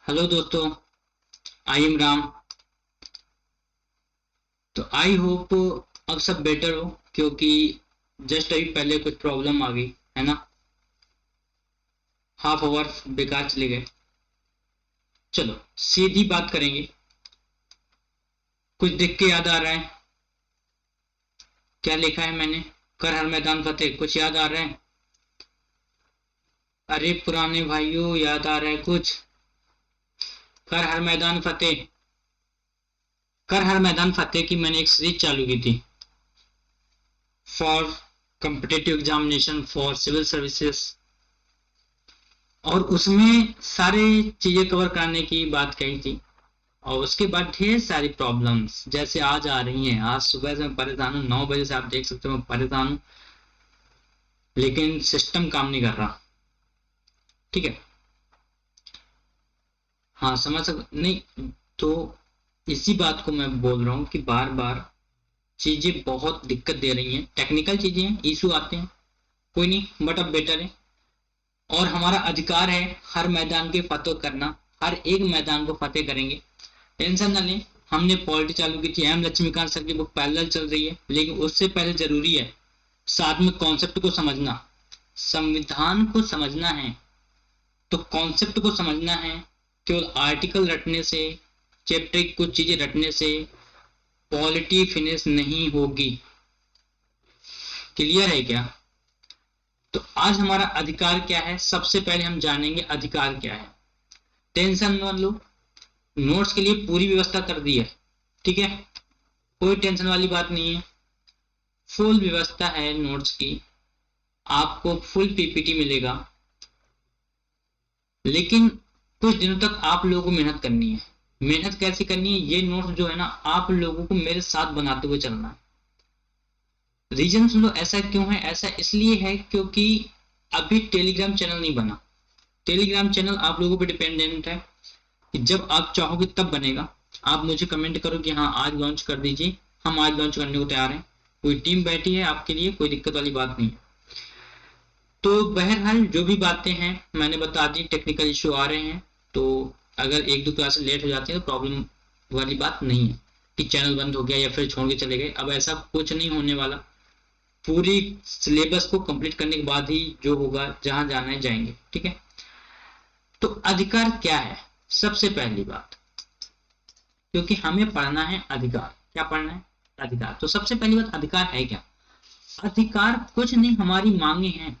Hello दोस्तों, I am Ram. तो I hope अब सब बेटर हो, क्योंकि जस्ट अभी पहले कुछ प्रॉब्लम आ गई है ना। हाफ आवर बेकार चले गए। चलो सीधी बात करेंगे। कुछ देख के याद आ रहा है? क्या लिखा है मैंने? कर हर मैदान फतेह, कुछ याद आ रहा है? अरे पुराने भाइयों, याद आ रहा है कुछ? कर हर मैदान फतेह। कर हर मैदान फतेह की मैंने एक सीरीज चालू की थी for competitive examination for civil services, और उसमें सारे चीजें कवर करने की बात कही थी। और उसके बाद ढेर सारी प्रॉब्लम्स जैसे आज आ रही हैं। आज सुबह से मैं परेशान हूँ, 9 बजे से आप देख सकते हो मैं परेशान हूँ, लेकिन सिस्टम काम नहीं कर रहा। ठीक है। हाँ, समझ सक नहीं तो इसी बात को मैं बोल रहा हूँ कि बार बार चीजें बहुत दिक्कत दे रही हैं। टेक्निकल चीजें हैं, इशू आते हैं, कोई नहीं, बट अब बेटर है। और हमारा अधिकार है हर मैदान के फतेह करना। हर एक मैदान को फतेह करेंगे, टेंशन ना लें। हमने पॉलिटी चालू की थी, एम लक्ष्मीकांत सर की बुक पैरेलल चल रही है, लेकिन उससे पहले जरूरी है साथ में कॉन्सेप्ट को समझना। संविधान को समझना है तो कॉन्सेप्ट को समझना है। केवल आर्टिकल रटने से, चैप्टर की कुछ चीजें रटने से पॉलिटी फिनिश नहीं होगी। क्लियर है क्या? तो आज हमारा अधिकार क्या है, सबसे पहले हम जानेंगे अधिकार क्या है। टेंशन मत लो, नोट्स के लिए पूरी व्यवस्था कर दी है। ठीक है, कोई टेंशन वाली बात नहीं है, फुल व्यवस्था है नोट्स की। आपको फुल पीपीटी मिलेगा, लेकिन कुछ दिनों तक आप लोगों को मेहनत करनी है। मेहनत कैसे करनी है? ये नोट्स जो है ना, आप लोगों को मेरे साथ बनाते हुए चलना है। रीजन सुन लो, ऐसा क्यों है? ऐसा इसलिए है क्योंकि अभी टेलीग्राम चैनल नहीं बना। टेलीग्राम चैनल आप लोगों पर डिपेंडेंट है कि जब आप चाहोगे तब बनेगा। आप मुझे कमेंट करो कि हाँ आज लॉन्च कर दीजिए, हम आज लॉन्च करने को तैयार हैं। कोई टीम बैठी है आपके लिए, कोई दिक्कत वाली बात नहीं है। तो बहरहाल जो भी बातें हैं मैंने बता दी। टेक्निकल इशू आ रहे हैं, तो अगर एक दो क्लासेस लेट हो जाती है तो प्रॉब्लम वाली बात नहीं है कि चैनल बंद हो गया या फिर छोड़ के चले गए। अब ऐसा कुछ नहीं होने वाला। पूरी सिलेबस को कंप्लीट करने के बाद ही जो होगा, जहां जाना है जाएंगे। ठीक है। तो अधिकार क्या है? सबसे पहली बात, क्योंकि हमें पढ़ना है अधिकार। क्या पढ़ना है? अधिकार। तो सबसे पहली बात, अधिकार है क्या? अधिकार कुछ नहीं, हमारी मांगे हैं।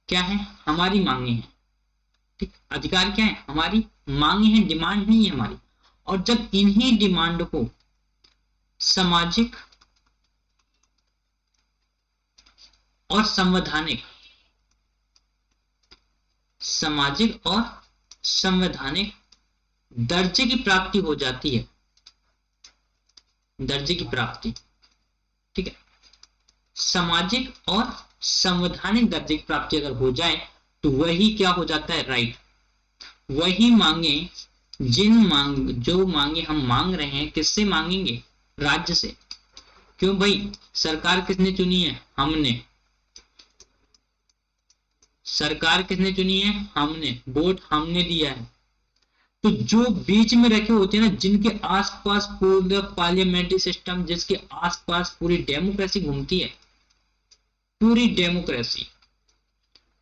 क्या है? हमारी मांगे हैं। ठीक, अधिकार क्या है? हमारी मांगे हैं, डिमांड नहीं है हमारी। और जब इन्हीं डिमांड को सामाजिक और संवैधानिक, सामाजिक और संवैधानिक दर्जे की प्राप्ति हो जाती है, दर्जे की प्राप्ति। ठीक है, सामाजिक और संवैधानिक दर्जे की प्राप्ति अगर हो जाए तो वही क्या हो जाता है? राइट। वही मांगे, जो मांगे हम मांग रहे हैं, किससे मांगेंगे? राज्य से। क्यों भाई? सरकार किसने चुनी है? हमने। सरकार किसने चुनी है? हमने। वोट हमने दिया है। तो जो बीच में रखे होते हैं ना, जिनके आसपास पूरा पार्लियामेंट्री सिस्टम, जिसके आसपास पूरी डेमोक्रेसी घूमती है, पूरी डेमोक्रेसी,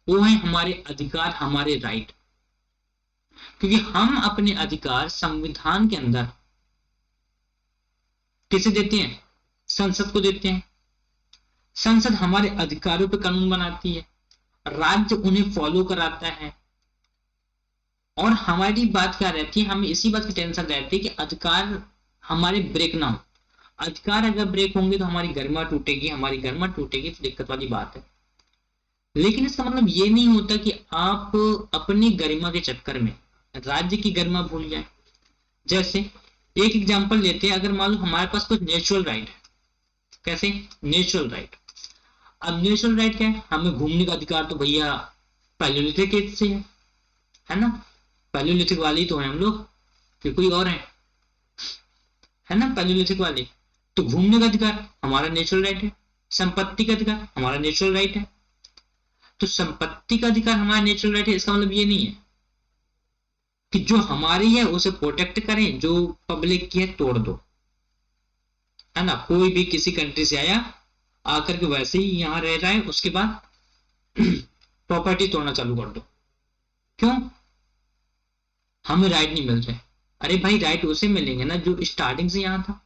वो है हमारे अधिकार, हमारे राइट। क्योंकि हम अपने अधिकार संविधान के अंदर किसे देते हैं? संसद को देते हैं। संसद हमारे अधिकारों पर कानून बनाती है, राज्य उन्हें फॉलो कराता है। और हमारी बात क्या रहती है? हमें इसी बात की टेंशन रहती है कि अधिकार हमारे ब्रेक ना हो। अधिकार अगर ब्रेक होंगे तो हमारी गरिमा टूटेगी, हमारी गरिमा टूटेगी तो दिक्कत वाली बात है। लेकिन इसका मतलब ये नहीं होता कि आप अपनी गरिमा के चक्कर में राज्य की गरिमा भूल जाए। जैसे एक एग्जांपल लेते हैं, अगर मान लो हमारे पास कुछ नेचुरल राइट है। कैसे? Natural right. अब नेचुरल राइट क्या है? हमें घूमने का अधिकार तो भैया पैलियोलिथिक एज से है ना। पैलियोलिथिक वाले ही तो हैं हम लोग, कि कोई और है ना पैलियोलिथिक वाले। तो घूमने का अधिकार हमारा नेचुरल राइट है, संपत्ति का अधिकार हमारा नेचुरल राइट है। तो संपत्ति का अधिकार हमारा नेचुरल राइट है, इसका मतलब ये नहीं है कि जो हमारी है उसे प्रोटेक्ट करें, जो पब्लिक की है तोड़ दो, है ना। कोई भी किसी कंट्री से आया, आकर के वैसे ही यहाँ रह रहा है, उसके बाद प्रॉपर्टी तोड़ना चालू कर दो। क्यों? हमें राइट नहीं मिल रहे। अरे भाई, राइट उसे मिलेंगे ना जो स्टार्टिंग से यहाँ था।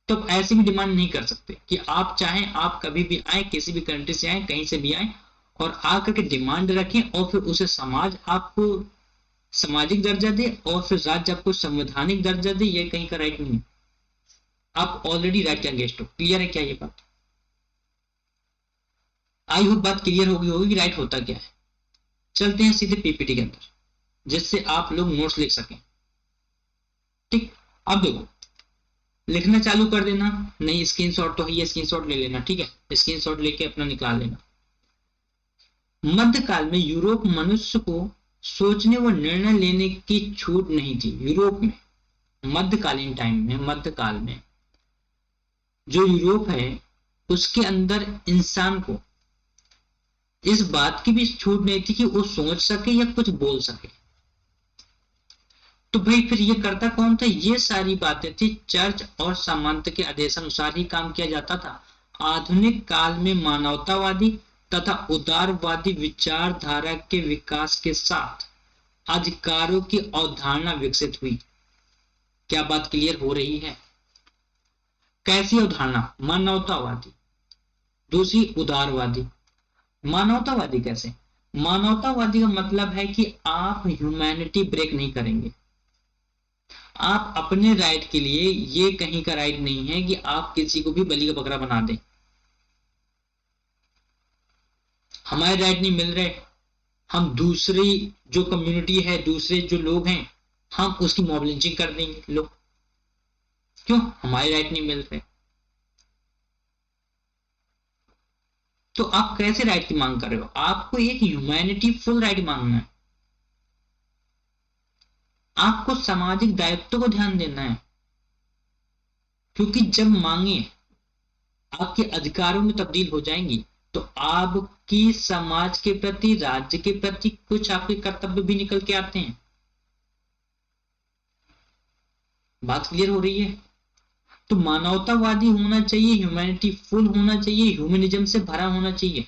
तो आप ऐसी भी डिमांड नहीं कर सकते कि आप चाहें आप कभी भी आए, किसी भी कंट्री से आए, कहीं से भी आए, और आकर के डिमांड रखें और फिर उसे समाज आपको सामाजिक दर्जा दे और फिर राज्य आपको संवैधानिक दर्जा दे। ये कहीं का राइट नहीं है। आप ऑलरेडी राइट के अगेंस्ट हो। क्लियर है क्या ये बात? आई होप बात क्लियर होगी कि राइट होता क्या है। चलते हैं सीधे पीपीटी के अंदर, जिससे आप लोग नोट्स लिख सकें। ठीक, अब देखो, लिखना चालू कर देना। नहीं स्क्रीनशॉट तो है, ये स्क्रीनशॉट ले लेना। ठीक है, स्क्रीनशॉट लेके अपना निकाल लेना। मध्यकाल में यूरोप मनुष्य को सोचने व निर्णय लेने की छूट नहीं थी। यूरोप में मध्यकालीन टाइम में, मध्यकाल में जो यूरोप है उसके अंदर इंसान को इस बात की भी छूट नहीं थी कि वो सोच सके या कुछ बोल सके। तो भाई फिर ये करता कौन था? ये सारी बातें थी चर्च और सामंत के आदेशानुसार ही काम किया जाता था। आधुनिक काल में मानवतावादी तथा उदारवादी विचारधारा के विकास के साथ अधिकारों की अवधारणा विकसित हुई। क्या बात क्लियर हो रही है? कैसी अवधारणा? मानवतावादी, दूसरी उदारवादी। मानवतावादी कैसे? मानवतावादी का मतलब है कि आप ह्यूमैनिटी ब्रेक नहीं करेंगे। आप अपने राइट के लिए, ये कहीं का राइट नहीं है कि आप किसी को भी बलि का बकरा बना दें। हमारे राइट नहीं मिल रहे, हम दूसरी जो कम्युनिटी है, दूसरे जो लोग हैं, हम उसकी मॉब लिंचिंग कर देंगे। लोग क्यों? हमारे राइट नहीं मिल रहे। तो आप कैसे राइट की मांग कर रहे हो? आपको एक ह्यूमैनिटी फुल राइट मांगना है। आपको सामाजिक दायित्व को ध्यान देना है, क्योंकि जब मांगे आपके अधिकारों में तब्दील हो जाएंगी तो आपकी समाज के प्रति, राज्य के प्रति कुछ आपके कर्तव्य भी निकल के आते हैं। बात क्लियर हो रही है? तो मानवतावादी होना चाहिए, ह्यूमैनिटी फुल होना चाहिए, ह्यूमनिज्म से भरा होना चाहिए,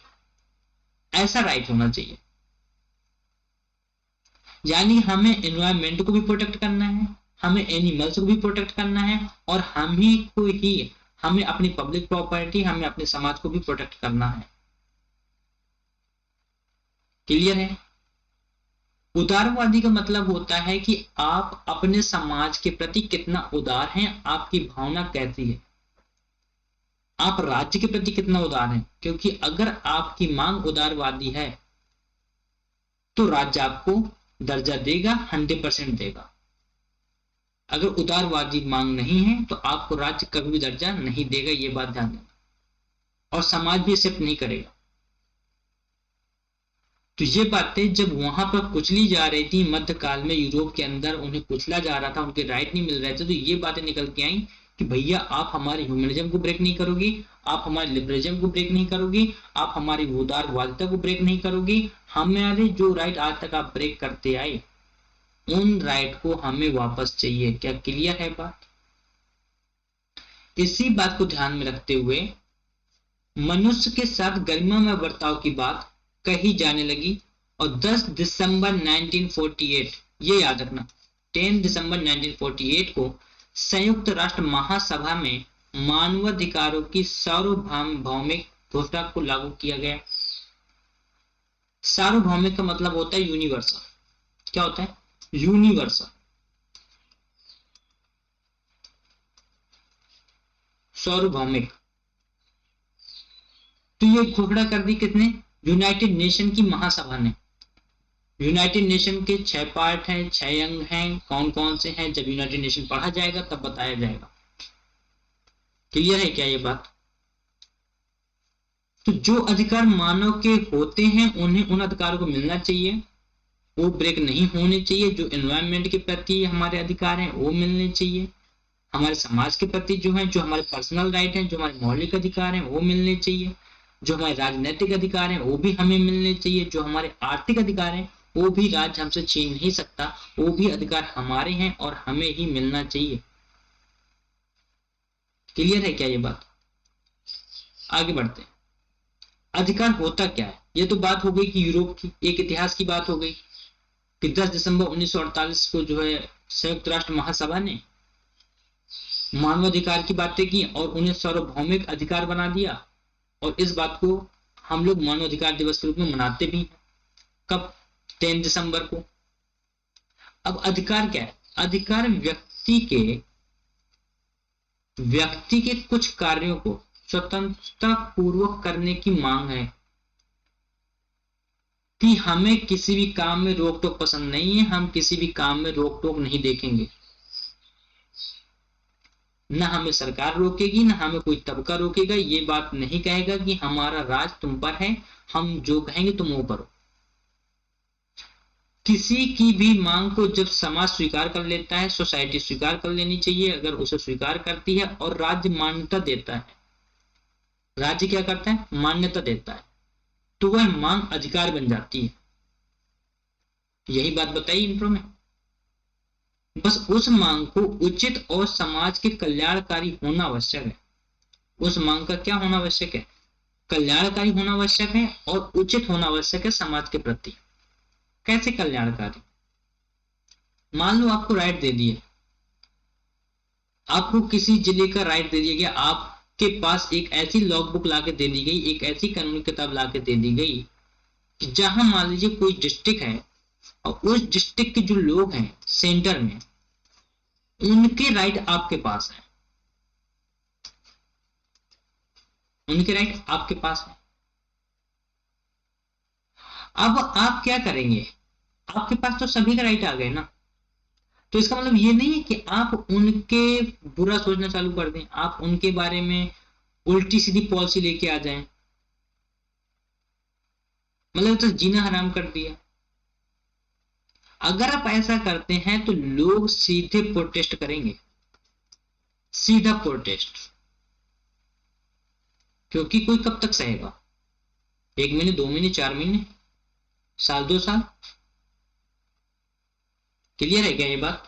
ऐसा राइट होना चाहिए। यानी हमें एनवायरमेंट को भी प्रोटेक्ट करना है, हमें एनिमल्स को भी प्रोटेक्ट करना है, और हम ही को ही, हमें अपनी पब्लिक प्रॉपर्टी, हमें अपने समाज को भी प्रोटेक्ट करना है। क्लियर है? उदारवादी का मतलब होता है कि आप अपने समाज के प्रति कितना उदार हैं, आपकी भावना कैसी है, आप राज्य के प्रति कितना उदार हैं। क्योंकि अगर आपकी मांग उदारवादी है तो राज्य आपको दर्जा देगा, 100% देगा। अगर उदारवादी मांग नहीं है तो आपको राज्य कभी भी दर्जा नहीं देगा, ये बात ध्यान देना, और समाज भी एक्सेप्ट नहीं करेगा। तो ये बातें जब वहां पर कुचली जा रही थी, मध्यकाल में यूरोप के अंदर उन्हें कुचला जा रहा था, उनके राइट नहीं मिल रहे थे, तो ये बातें निकल के आई कि भैया आप हमारे ह्यूमनिज्म को ब्रेक नहीं करोगे, आप हमारे लिबरलिज्म को ब्रेक नहीं करोगे, आप हमारी उदारवादिता को ब्रेक नहीं करोगे, हमारे जो राइट आज तक आप ब्रेक करते आए उन राइट को हमें वापस चाहिए। क्या क्लियर है बात? इसी बात को ध्यान में रखते हुए मनुष्य के साथ गरिमामय बर्ताव की बात कही जाने लगी, और 10 दिसंबर 1948, ये याद रखना, 10 दिसंबर 1948 को संयुक्त राष्ट्र महासभा में मानवाधिकारों की सार्वभौमिक घोषणा को लागू किया गया। सार्वभौमिक का मतलब होता है यूनिवर्सल। क्या होता है? यूनिवर्सल, सार्वभौमिक। तो ये घोषणा कर दी किसने? यूनाइटेड नेशन की महासभा ने। यूनाइटेड नेशन के 6 पार्ट हैं, 6 अंग हैं, कौन कौन से हैं जब यूनाइटेड नेशन पढ़ा जाएगा तब बताया जाएगा। क्लियर है क्या ये बात? तो जो अधिकार मानव के होते हैं उन्हें उन अधिकारों को मिलना चाहिए, वो ब्रेक नहीं होने चाहिए। जो एनवायरनमेंट के प्रति हमारे अधिकार हैं वो मिलने चाहिए, हमारे समाज के प्रति जो है, जो हमारे पर्सनल राइट हैं, जो हमारे मौलिक अधिकार हैं वो मिलने चाहिए, जो हमारे राजनीतिक अधिकार हैं वो भी हमें मिलने चाहिए, जो हमारे आर्थिक अधिकार हैं वो भी राज्य हमसे छीन नहीं सकता, वो भी अधिकार हमारे हैं और हमें ही मिलना चाहिए। क्लियर है क्या ये बात? आगे बढ़ते हैं। अधिकार होता क्या है? ये तो बात हो गई कि यूरोप की एक इतिहास की बात हो गई कि 10 दिसंबर 1948 को जो है संयुक्त राष्ट्र महासभा ने मानवाधिकार की बातें की और उन्हें सार्वभौमिक अधिकार बना दिया, और इस बात को हम लोग मानवाधिकार दिवस के रूप में मनाते भी हैं। कब? 10 दिसंबर को। अब अधिकार क्या है? अधिकार व्यक्ति के कुछ कार्यों को स्वतंत्रता पूर्वक करने की मांग है कि हमें किसी भी काम में रोक टोक पसंद नहीं है, हम किसी भी काम में रोक टोक नहीं देखेंगे, ना हमें सरकार रोकेगी ना हमें कोई तबका रोकेगा, ये बात नहीं कहेगा कि हमारा राज तुम पर है, हम जो कहेंगे तुम वो करो। किसी की भी मांग को जब समाज स्वीकार कर लेता है, सोसाइटी स्वीकार कर लेनी चाहिए, अगर उसे स्वीकार करती है और राज्य मान्यता देता है, राज्य क्या करता है? मान्यता देता है, तो वह मांग अधिकार बन जाती है। यही बात बताई इंट्रो में। बस उस मांग को उचित और समाज के कल्याणकारी होना आवश्यक है। उस मांग का क्या होना आवश्यक है? कल्याणकारी होना आवश्यक है और उचित होना आवश्यक है समाज के प्रति। कैसे कल्याणकारी? मान लो आपको राइट दे दिए, आपको किसी जिले का राइट दे दिया गया, आपके पास एक ऐसी लॉग बुक लाके दे दी गई, एक ऐसी कानूनी किताब लाके दे दी गई कि जहां मान लीजिए कोई डिस्ट्रिक्ट है और उस डिस्ट्रिक्ट के जो लोग हैं सेंटर में, उनके राइट आपके पास है, उनके राइट आपके पास है। अब आप क्या करेंगे? आपके पास तो सभी का राइट आ गए ना, तो इसका मतलब ये नहीं है कि आप उनके बुरा सोचना चालू कर दें, आप उनके बारे में उल्टी सीधी पॉलिसी लेके आ जाएं, मतलब तो जीना हराम कर दिया। अगर आप ऐसा करते हैं तो लोग सीधे प्रोटेस्ट करेंगे, सीधा प्रोटेस्ट, क्योंकि कोई कब तक सहेगा? 1 महीने, 2 महीने, 4 महीने, साल, 2 साल। क्लियर है क्या ये बात?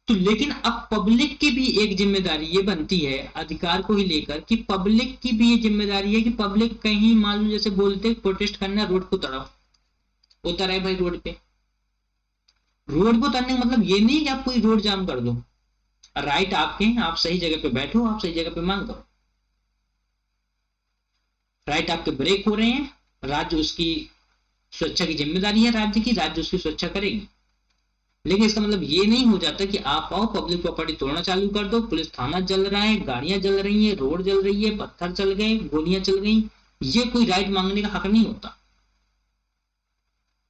तो लेकिन अब पब्लिक की भी एक जिम्मेदारी ये बनती है अधिकार को ही लेकर कि पब्लिक की भी ये जिम्मेदारी है कि पब्लिक कहीं मान लो जैसे बोलते प्रोटेस्ट करना, रोड को उतराओ, उतर आए भाई रोड पे। रोड को उतरने का मतलब ये नहीं कि आप पूरी रोड जाम कर दो, राइट आपके हैं, आप सही जगह पे बैठो, आप सही जगह पे मांग करो, राइट आपके ब्रेक हो रहे हैं, राज्य उसकी सुरक्षा की जिम्मेदारी है राज्य की, राज्य उसकी सुरक्षा करेगी। लेकिन इसका मतलब ये नहीं हो जाता कि आप आओ पब्लिक प्रॉपर्टी तोड़ना चालू कर दो, पुलिस थाना जल रहा है, गाड़ियां जल रही है, रोड जल रही है, पत्थर चल गए, गोलियां चल गई, ये कोई राइट मांगने का हक नहीं होता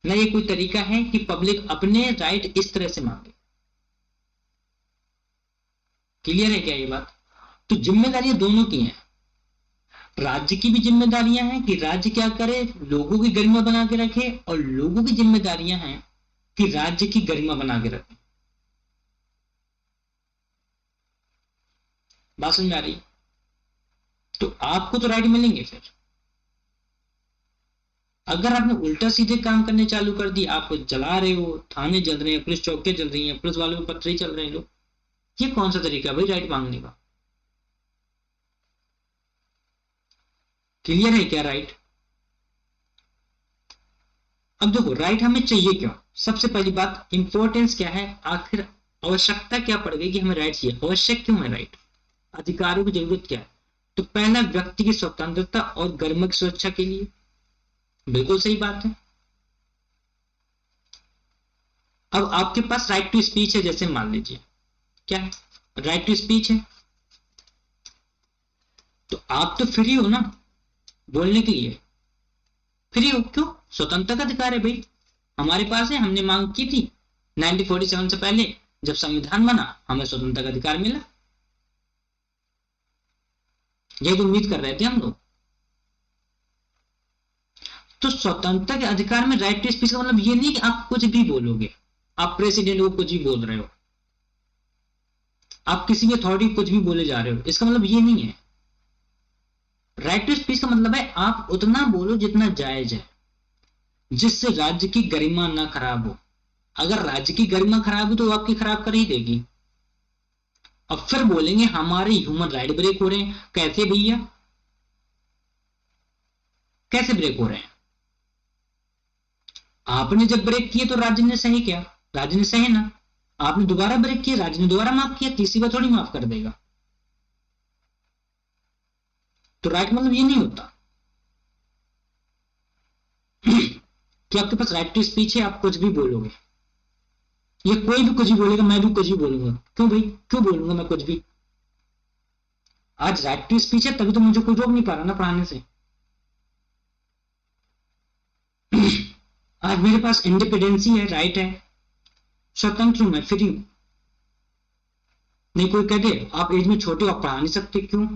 ना, ये कोई तरीका है कि पब्लिक अपने राइट इस तरह से मांगे। क्लियर है क्या ये बात? तो जिम्मेदारियां दोनों की हैं, राज्य की भी जिम्मेदारियां हैं कि राज्य क्या करे, लोगों की गरिमा बना के रखे, और लोगों की जिम्मेदारियां हैं कि राज्य की गरिमा बना के रखे। बात समझ में आ रही? तो आपको तो राइट मिलेंगे। फिर अगर आपने उल्टा सीधे काम करने चालू कर दी, आप जला रहे हो, थाने जल रहे हैं, पुलिस चौकियां जल रही हैं, पुलिस वालों के पत्थर चल रहे हैं लोग, ये कौन सा तरीका है भाई राइट मांगने का? क्लियर है क्या राइट? अब देखो राइट हमें चाहिए क्यों? सबसे पहली बात, इंपॉर्टेंस क्या है, आखिर आवश्यकता क्या पड़ गई कि हमें राइट चाहिए, आवश्यक क्यों है राइट, अधिकारों की जरूरत क्या है? तो पहला, व्यक्ति की स्वतंत्रता और गरिमा की सुरक्षा के लिए। बिल्कुल सही बात है। अब आपके पास राइट टू स्पीच है, जैसे मान लीजिए क्या है, राइट टू स्पीच है, तो आप तो फ्री हो ना बोलने के लिए, फ्री हो, क्यों? स्वतंत्रता का अधिकार है भाई, हमारे पास है, हमने मांग की थी 1947 से पहले, जब संविधान बना हमें स्वतंत्रता का अधिकार मिला, यही तो उम्मीद कर रहे थे हम लोग। तो स्वतंत्रता के अधिकार में राइट टू स्पीच का मतलब ये नहीं कि आप कुछ भी बोलोगे, आप प्रेसिडेंट को कुछ भी बोल रहे हो, आप किसी भी अथॉरिटी कुछ भी बोले जा रहे हो, इसका मतलब ये नहीं है। राइट टू स्पीच का मतलब है आप उतना बोलो जितना जायज है, जिससे राज्य की गरिमा ना खराब हो। अगर राज्य की गरिमा खराब हो तो वो आपकी खराब कर ही देगी। अब फिर बोलेंगे हमारे ह्यूमन राइट ब्रेक हो रहे हैं। कैसे भैया, कैसे ब्रेक हो रहे हैं? आपने जब ब्रेक किए तो राज्य ने सही किया, राज्य ने सही ना। आपने दोबारा ब्रेक किया, राज्य ने दोबारा माफ किया, तीसरी बार थोड़ी माफ कर देगा। तो राइट मतलब ये नहीं होता कि आपके पास राइट टू स्पीच है, आप कुछ भी बोलोगे, या कोई भी कुछ भी बोलेगा, मैं भी कुछ भी बोलूंगा। क्यों भाई, क्यों बोलूंगा मैं कुछ भी? आज राइट टू स्पीच है तभी तो मुझे कोई रोक नहीं पा रहा ना पढ़ाने से। आज मेरे पास इंडिपेंडेंसी है, राइट है, स्वतंत्र हूं मैं, फ्री हूं। नहीं कोई कह दे आप एज में छोटे हो, आप पढ़ा नहीं सकते, क्यों?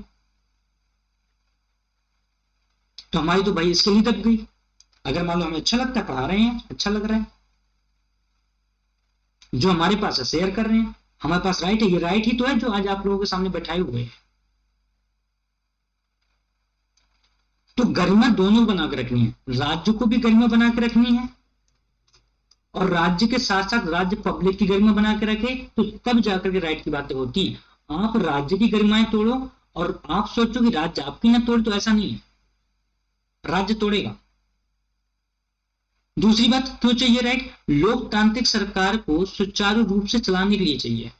तो हमारी तो भाई इसके लिए दब गई। अगर मान लो हमें अच्छा लगता है, पढ़ा रहे हैं, अच्छा लग रहा है, जो हमारे पास है शेयर कर रहे हैं, हमारे पास राइट है, ये राइट ही तो है जो आज आप लोगों के सामने बैठाए हुए हैं। तो गरिमा दोनों बना के रखनी है, राज्य को भी गरिमा बना के रखनी है, और राज्य के साथ साथ राज्य पब्लिक की गरिमा बना के रखे, तो तब जाकर के राइट की बातें होती हैं। आप राज्य की गरिमाएं तोड़ो और आप सोचो कि राज्य आपकी ना तोड़े, तो ऐसा नहीं है, राज्य तोड़ेगा। दूसरी बात क्यों चाहिए राइट? लोकतांत्रिक सरकार को सुचारू रूप से चलाने के लिए चाहिए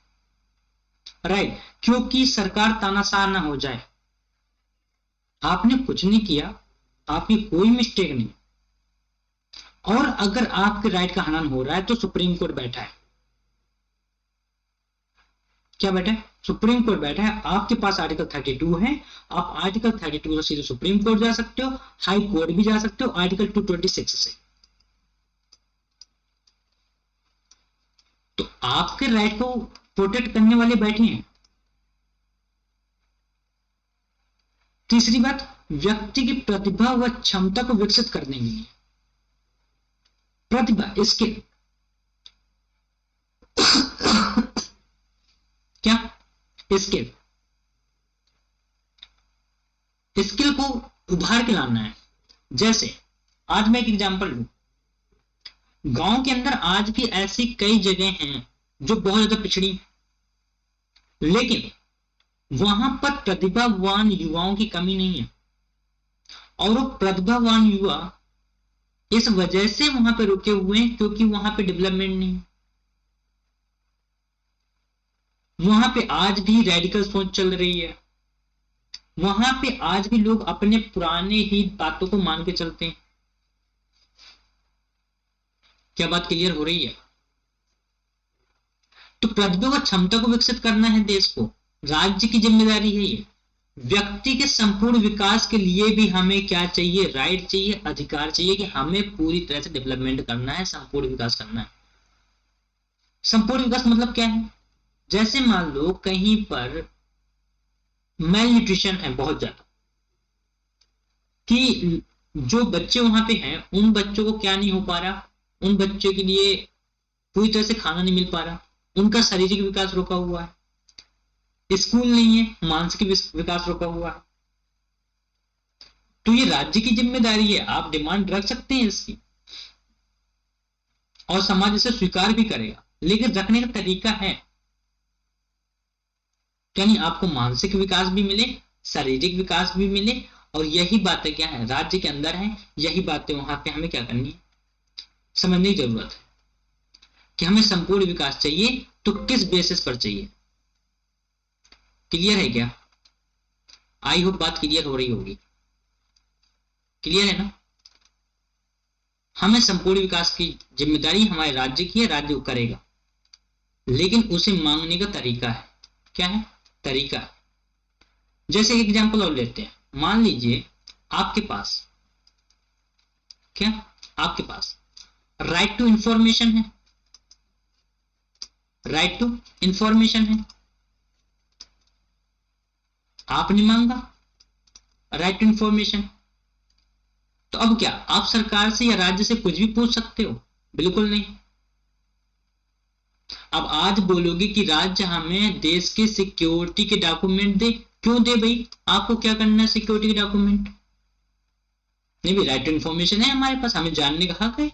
राइट, क्योंकि सरकार तानाशाह ना हो जाए। आपने कुछ नहीं किया, आपकी कोई मिस्टेक नहीं, और अगर आपके राइट का हनन हो रहा है तो सुप्रीम कोर्ट बैठा है। क्या बैठा है? सुप्रीम कोर्ट बैठा है। आपके पास आर्टिकल 32 है, आप आर्टिकल 32 से सीधे सुप्रीम कोर्ट जा सकते हो, हाई कोर्ट भी जा सकते हो आर्टिकल 226 से। तो आपके राइट को प्रोटेक्ट करने वाले बैठे हैं। तीसरी बात, व्यक्ति की प्रतिभा व क्षमता को विकसित करने के लिए, प्रतिभा स्किल क्या स्किल, स्किल को उभार के लाना है। जैसे आज मैं एक एग्जांपल लूं, गांव के अंदर आज भी ऐसी कई जगह हैं जो बहुत ज्यादा पिछड़ी, लेकिन वहां पर प्रतिभावान युवाओं की कमी नहीं है, और वो प्रतिभावान युवा इस वजह से वहां पे रुके हुए हैं क्योंकि वहां पे डेवलपमेंट नहीं। वहां पे आज भी रेडिकल सोच चल रही है, वहां पे आज भी लोग अपने पुराने ही बातों को मान के चलते हैं। क्या बात क्लियर हो रही है? तो प्रतिभा व क्षमता को विकसित करना है देश को, राज्य की जिम्मेदारी है ये। व्यक्ति के संपूर्ण विकास के लिए भी हमें क्या चाहिए? राइट चाहिए, अधिकार चाहिए कि हमें पूरी तरह से डेवलपमेंट करना है, संपूर्ण विकास करना है। संपूर्ण विकास मतलब क्या है? जैसे मान लो कहीं पर मेल न्यूट्रिशन है बहुत ज्यादा, कि जो बच्चे वहां पे हैं उन बच्चों को क्या नहीं हो पा रहा, उन बच्चों के लिए पूरी तरह से खाना नहीं मिल पा रहा, उनका शारीरिक विकास रुका हुआ है, स्कूल नहीं है, मानसिक विकास रुका हुआ है। तो ये राज्य की जिम्मेदारी है, आप डिमांड रख सकते हैं इसकी, और समाज इसे स्वीकार भी करेगा, लेकिन रखने का तरीका है, यानी आपको मानसिक विकास भी मिले, शारीरिक विकास भी मिले, और यही बातें क्या है राज्य के अंदर है, यही बातें वहां पे हमें क्या करनी है, समझने की जरूरत है कि हमें संपूर्ण विकास चाहिए तो किस बेसिस पर चाहिए। क्लियर है क्या? आई होप बात क्लियर हो रही होगी। क्लियर है ना? हमें संपूर्ण विकास की जिम्मेदारी हमारे राज्य की है, राज्य करेगा, लेकिन उसे मांगने का तरीका है। क्या है तरीका? जैसे एक एग्जांपल और लेते हैं, मान लीजिए आपके पास क्या, आपके पास राइट टू इंफॉर्मेशन है, राइट टू इंफॉर्मेशन है, आपने मांगा राइट टू इंफॉर्मेशन, तो अब क्या आप सरकार से या राज्य से कुछ भी पूछ सकते हो? बिल्कुल नहीं। अब आज बोलोगे कि राज्य हमें देश के सिक्योरिटी के डॉक्यूमेंट दे, क्यों दे भाई? आपको क्या करना है सिक्योरिटी के डॉक्यूमेंट? नहीं भाई, राइट टू इन्फॉर्मेशन है हमारे पास, हमें जानने का हक है।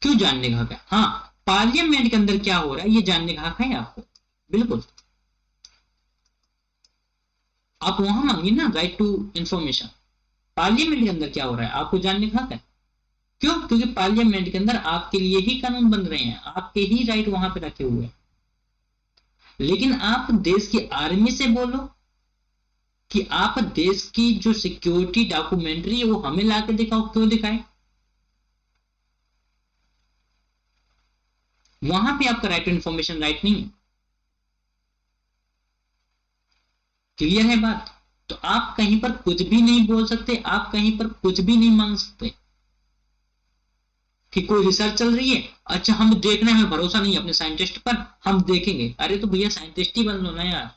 क्यों जानने का हक है? हाँ, पार्लियामेंट के अंदर क्या हो रहा है ये जानने का हक है आपको, बिल्कुल। आप वहां मांगिए ना राइट टू इंफॉर्मेशन। पार्लियामेंट के अंदर क्या हो रहा है आपको जानने का हक है। क्यों? क्योंकि पार्लियामेंट के अंदर आपके लिए ही कानून बन रहे हैं, आपके ही राइट वहां पे रखे हुए हैं। लेकिन आप देश की आर्मी से बोलो कि आप देश की जो सिक्योरिटी डॉक्यूमेंट्री है वो हमें लाके दिखाओ, क्यों दिखाए? वहां पे आपका राइट टू इन्फॉर्मेशन राइट नहीं है। क्लियर है बात? तो आप कहीं पर कुछ भी नहीं बोल सकते, आप कहीं पर कुछ भी नहीं मांग सकते कि कोई रिसर्च चल रही है, अच्छा हम देखने में भरोसा नहीं है अपने साइंटिस्ट पर, हम देखेंगे। अरे तो भैया साइंटिस्ट ही बन लो ना यार,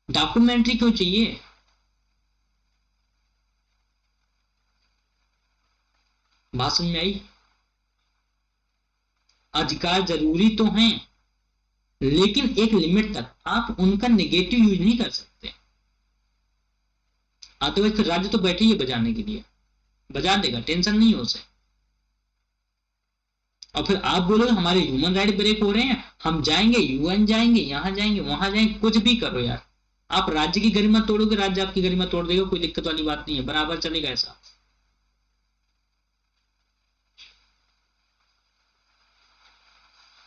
डॉक्यूमेंट्री क्यों चाहिए? बात समझ में आई? अधिकार जरूरी तो हैं, लेकिन एक लिमिट तक, आप उनका नेगेटिव यूज नहीं कर सकते। अदरवाइज फिर राज्य तो बैठे ही है बजाने के लिए, बजा देगा, टेंशन नहीं हो उसे। और फिर आप बोलो हमारे ह्यूमन राइट ब्रेक हो रहे हैं, हम जाएंगे यूएन, जाएंगे यहाँ जाएंगे वहां जाएंगे, कुछ भी करो यार। आप राज्य की गरिमा तोड़ोगे, राज्य आपकी गरिमा तोड़ देगा, कोई दिक्कत वाली बात नहीं है, बराबर चलेगा ऐसा।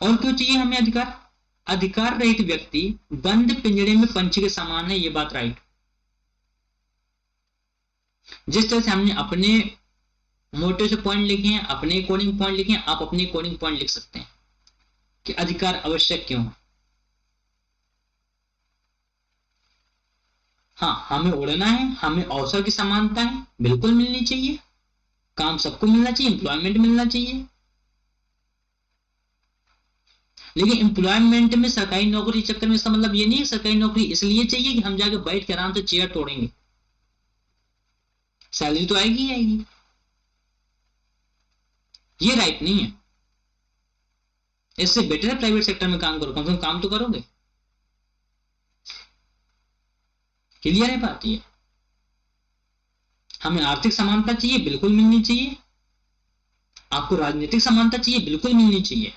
और क्यों चाहिए हमें अधिकार? अधिकार रहित व्यक्ति बंद पिंजड़े में पंछी के समान है, ये बात राइट। जिस तरह से हमने अपने मोटे से पॉइंट लिखे हैं, अपने अकॉर्डिंग पॉइंट लिखे हैं, आप अपने अकॉर्डिंग पॉइंट लिख सकते हैं कि अधिकार आवश्यक क्यों है। हाँ, हमें उड़ना है, हमें अवसर की समानता है, बिल्कुल मिलनी चाहिए, काम सबको मिलना चाहिए, एम्प्लॉयमेंट मिलना चाहिए। लेकिन एम्प्लॉयमेंट में सरकारी नौकरी चक्कर में, इसका मतलब ये नहीं है सरकारी नौकरी इसलिए चाहिए कि हम जाके बैठ के आराम से चेयर तोड़ेंगे, सैलरी तो आएगी ही आएगी। ये राइट नहीं है। इससे बेटर है प्राइवेट सेक्टर में काम करो, कम से कम काम तो करोगे। क्लियर है बात? ये हमें आर्थिक समानता चाहिए, बिल्कुल मिलनी चाहिए। आपको राजनीतिक समानता चाहिए, बिल्कुल मिलनी चाहिए।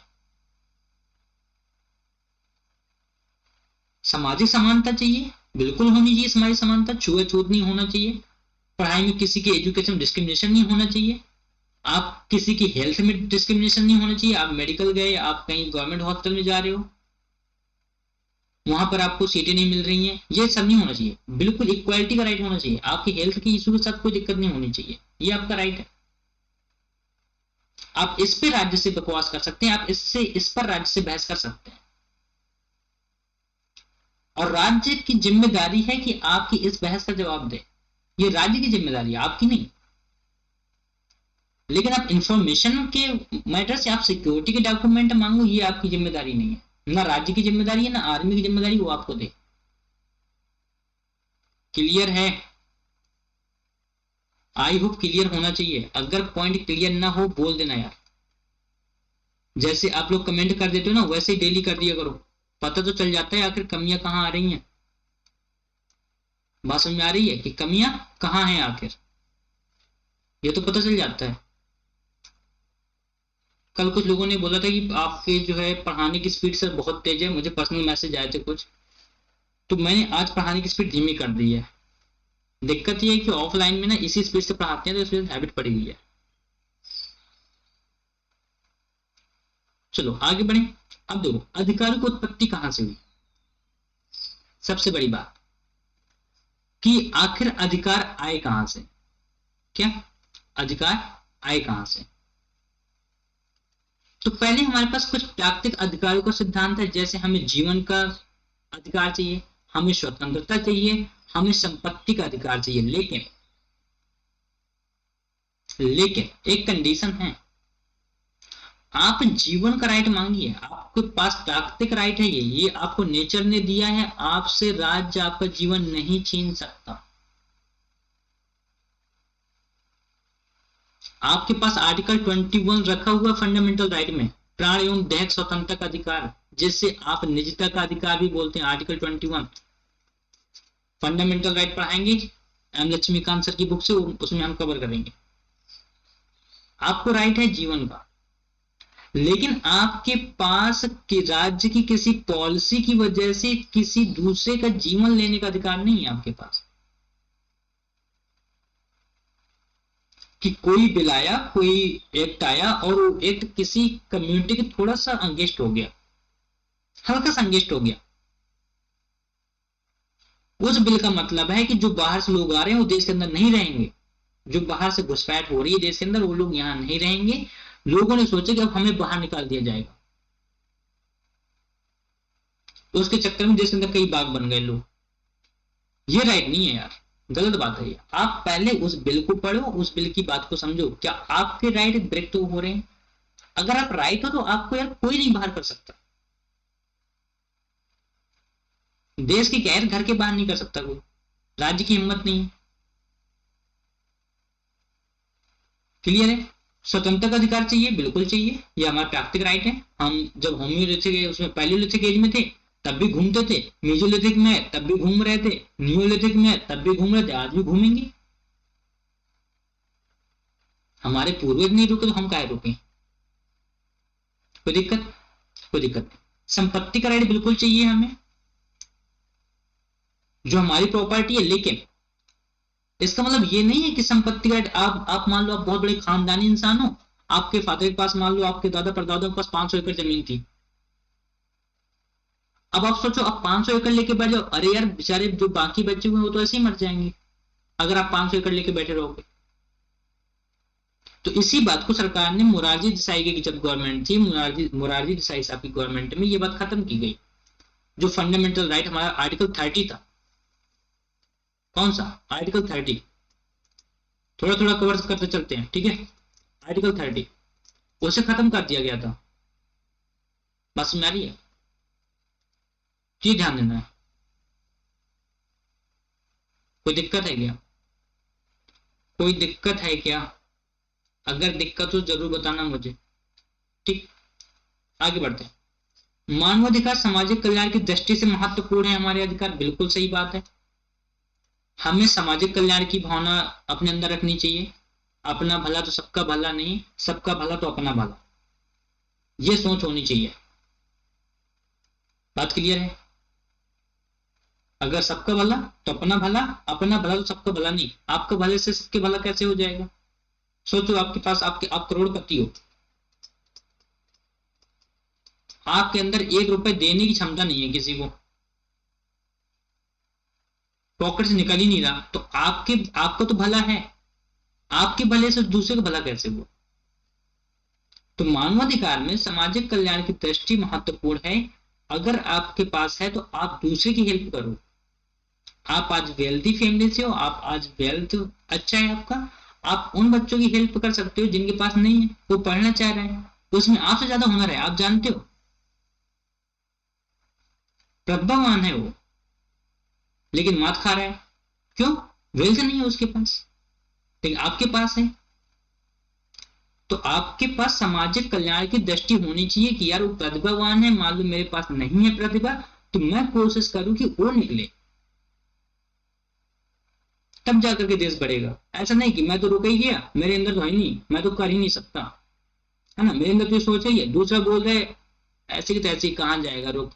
सामाजिक समानता चाहिए, बिल्कुल होनी चाहिए सामाजिक समानता, छुआछूत नहीं होना चाहिए, पढ़ाई में किसी की एजुकेशन डिस्क्रिमिनेशन नहीं होना चाहिए, आप किसी की हेल्थ में डिस्क्रिमिनेशन नहीं होना चाहिए। आप मेडिकल गए, आप कहीं गवर्नमेंट हॉस्पिटल में जा रहे हो, वहां पर आपको सीटें नहीं मिल रही हैं, ये सब नहीं होना चाहिए। बिल्कुल इक्वालिटी का राइट होना चाहिए, आपकी हेल्थ की इशू के साथ कोई दिक्कत नहीं होनी चाहिए, ये आपका राइट है। आप इस पे राज्य से बकवास कर सकते हैं, आप इससे इस पर राज्य से बहस कर सकते हैं, और राज्य की जिम्मेदारी है कि आपकी इस बहस का जवाब दे। ये राज्य की जिम्मेदारी है, आपकी नहीं। लेकिन आप इंफॉर्मेशन के मैटर से आप सिक्योरिटी के डॉक्यूमेंट मांगो, ये आपकी जिम्मेदारी नहीं है, ना राज्य की जिम्मेदारी है, ना आर्मी की जिम्मेदारी, वो आपको दे। क्लियर है? आई होप क्लियर होना चाहिए। अगर पॉइंट क्लियर ना हो बोल देना यार, जैसे आप लोग कमेंट कर देते हो ना वैसे ही डेली कर दिया करो, पता तो चल जाता है आखिर कमियां कहाँ आ रही हैं। बात समझ में आ रही है कि कमियां कहाँ हैं आखिर, ये तो पता चल जाता है। कल कुछ लोगों ने बोला था कि आपके जो है पढ़ाने की स्पीड सर बहुत तेज है, मुझे पर्सनल मैसेज आए थे कुछ, तो मैंने आज पढ़ाने की स्पीड धीमी कर दी है। दिक्कत ये है कि ऑफलाइन में ना इसी स्पीड से पढ़ाते हैं, तो इसलिए हैबिट पड़ी हुई है। चलो आगे बढ़े। अब देखो अधिकारों की उत्पत्ति कहां से हुई, सबसे बड़ी बात कि आखिर अधिकार आए कहां से। क्या अधिकार आए कहां से? तो पहले हमारे पास कुछ प्राकृतिक अधिकारों का सिद्धांत है, जैसे हमें जीवन का अधिकार चाहिए, हमें स्वतंत्रता चाहिए, हमें संपत्ति का अधिकार चाहिए। लेकिन एक कंडीशन है, आप जीवन का राइट मांगिए, आपके पास प्राकृतिक राइट है, ये आपको नेचर ने दिया है, आपसे राज्य आपका जीवन नहीं छीन सकता। आपके पास आर्टिकल 21 रखा हुआ फंडामेंटल राइट में, प्राण एवं दैहिक स्वतंत्रता का अधिकार, जिससे आप निजता का अधिकार भी बोलते हैं, आर्टिकल 21 फंडामेंटल राइट पढ़ाएंगे एम लक्ष्मीकांत सर की बुक से, उसमें हम कवर करेंगे। आपको राइट है जीवन का, लेकिन आपके पास कि राज्य की किसी पॉलिसी की वजह से किसी दूसरे का जीवन लेने का अधिकार नहीं है आपके पास। कि कोई बिल आया, कोई एक्ट आया और वो एक्ट किसी कम्युनिटी के थोड़ा सा अगेंस्ट हो गया, हल्का सा अगेंस्ट हो गया, उस बिल का मतलब है कि जो बाहर से लोग आ रहे हैं वो देश के अंदर नहीं रहेंगे, जो बाहर से घुसपैठ हो रही है देश के अंदर वो लोग यहां नहीं रहेंगे। लोगों ने सोचा कि अब हमें बाहर निकाल दिया जाएगा, तो उसके चक्कर में देश के अंदर कई बाग बन गए लोग। ये राइट नहीं है यार, गलत बात है ये। आप पहले उस बिल को पढ़ो, उस बिल की बात को समझो, क्या आपके राइट ब्रेक तो हो रहे हैं? अगर आप राइट हो तो आपको यार कोई नहीं बाहर कर सकता, देश के गैर घर के बाहर नहीं कर सकता कोई, राज्य की हिम्मत नहीं है। क्लियर है? स्वतंत्रता का अधिकार चाहिए, बिल्कुल चाहिए, ये हमारा प्राकृतिक राइट है। हम जब होम्योपैथिक उसमें पैलियोलिथिक एज में थे तब भी घूमते थे, मेजोलिथिक में तब भी घूम रहे थे, नियोलिथिक में तब भी घूम रहे थे, आज भी घूमेंगे। हमारे पूर्वज नहीं रुके तो हम काहे रुके? कोई दिक्कत? कोई दिक्कत नहीं। संपत्ति का राइट बिल्कुल चाहिए हमें, जो हमारी प्रॉपर्टी है, लेकिन इसका मतलब ये नहीं है कि संपत्ति का राइट आप मान लो आप बहुत बड़े खानदानी इंसान हो, आपके फादर के पास मान लो आपके दादा परदादा के पास 500 एकड़ जमीन थी। अब आप सोचो आप 500 एकड़ लेके बैठ जाओ, अरे यार बेचारे जो बाकी बच्चे हुए वो तो ऐसे ही मर जाएंगे अगर आप 500 एकड़ लेके बैठे रहोगे। तो इसी बात को सरकार ने मोरारजी देसाई की जब गवर्नमेंट थी, मोरारजी देसाई साहब की गवर्नमेंट में ये बात खत्म की गई। जो फंडामेंटल राइट हमारा आर्टिकल 30 था, कौन सा आर्टिकल 30, थोड़ा थोड़ा कवर करते चलते हैं, ठीक है। आर्टिकल 30 उसे खत्म कर दिया गया था, बस में आ रही है, ये ध्यान देना है। कोई दिक्कत है क्या? कोई दिक्कत है क्या? अगर दिक्कत हो जरूर बताना मुझे, ठीक। आगे बढ़ते हैं। मानवाधिकार सामाजिक कल्याण की दृष्टि से महत्वपूर्ण है हमारे अधिकार, बिल्कुल सही बात है। हमें सामाजिक कल्याण की भावना अपने अंदर रखनी चाहिए। अपना भला तो सबका भला नहीं, सबका भला तो अपना भला, ये सोच होनी चाहिए। बात क्लियर है? अगर सबका भला तो अपना भला, अपना भला तो सबका भला नहीं। आपका भले से सबके भला कैसे हो जाएगा? सोचो आपके पास आप करोड़पति हो, आपके अंदर 1 रुपए देने की क्षमता नहीं है किसी को, पॉकेट से निकल ही नहीं रहा, तो आपका तो भला है, आपके भले से दूसरे का भला कैसे हुआ? तो मानवाधिकार में सामाजिक कल्याण की दृष्टि महत्वपूर्ण है। अगर आपके पास है तो आप दूसरे की हेल्प करो। आप आज वेल्थी फैमिली से हो, आप आज वेल्थ अच्छा है आपका, आप उन बच्चों की हेल्प कर सकते हो जिनके पास नहीं है, वो पढ़ना चाह रहे हैं, उसमें आपसे ज्यादा हुनर है, आप जानते हो, प्रतिभावान है वो, लेकिन मात खा रहा है। क्यों? वेल्थ नहीं है उसके पास, लेकिन आपके पास है। तो आपके पास सामाजिक कल्याण की दृष्टि होनी चाहिए कि यार वो प्रतिभावान है, मान लो मेरे पास नहीं है प्रतिभा, तो मैं कोशिश करूं कि वो निकले, तब जाकर के देश बढ़ेगा। ऐसा नहीं कि मैं तो रुक ही गया, मेरे अंदर तो है नहीं, मैं तो कर ही नहीं सकता, है ना, मेरे अंदर तो सोच ही है, दूसरा बोल रहे ऐसे की तैसे कहां जाएगा, रुक,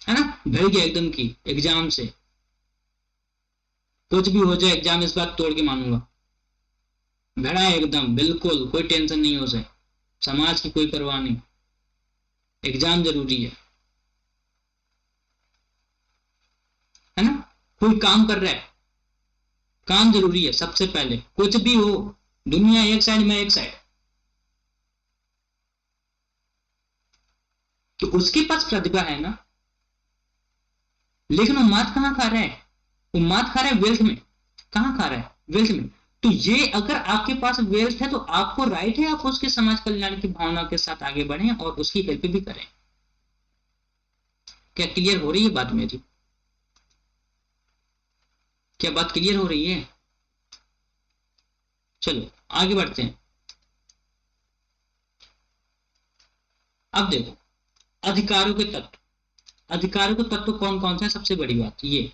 है ना, भर गया एकदम की एग्जाम से, कुछ भी हो जाए एग्जाम इस बात तोड़ के मानूंगा, भरा है एकदम, बिल्कुल कोई टेंशन नहीं हो उसे, समाज की कोई परवाह नहीं, एग्जाम जरूरी है ना। कोई काम कर रहा है, काम जरूरी है सबसे पहले, कुछ भी हो, दुनिया एक साइड में एक साइड, तो उसके पास प्रतिभा है ना, लेकिन वो मात कहाँ खा रहा है? वो मात खा रहा है वेल्थ में, कहाँ खा रहा है? वेल्थ में। तो ये अगर आपके पास वेल्थ है तो आपको राइट है आप उसके समाज कल्याण की भावना के साथ आगे बढ़ें और उसकी हेल्प भी करें। क्या क्लियर हो रही है बात मेरी? क्या बात क्लियर हो रही है? चलो आगे बढ़ते हैं। अब देखो, अधिकारों के तत्व, अधिकारों के तत्व कौन कौन से हैं? सबसे बड़ी बात ये,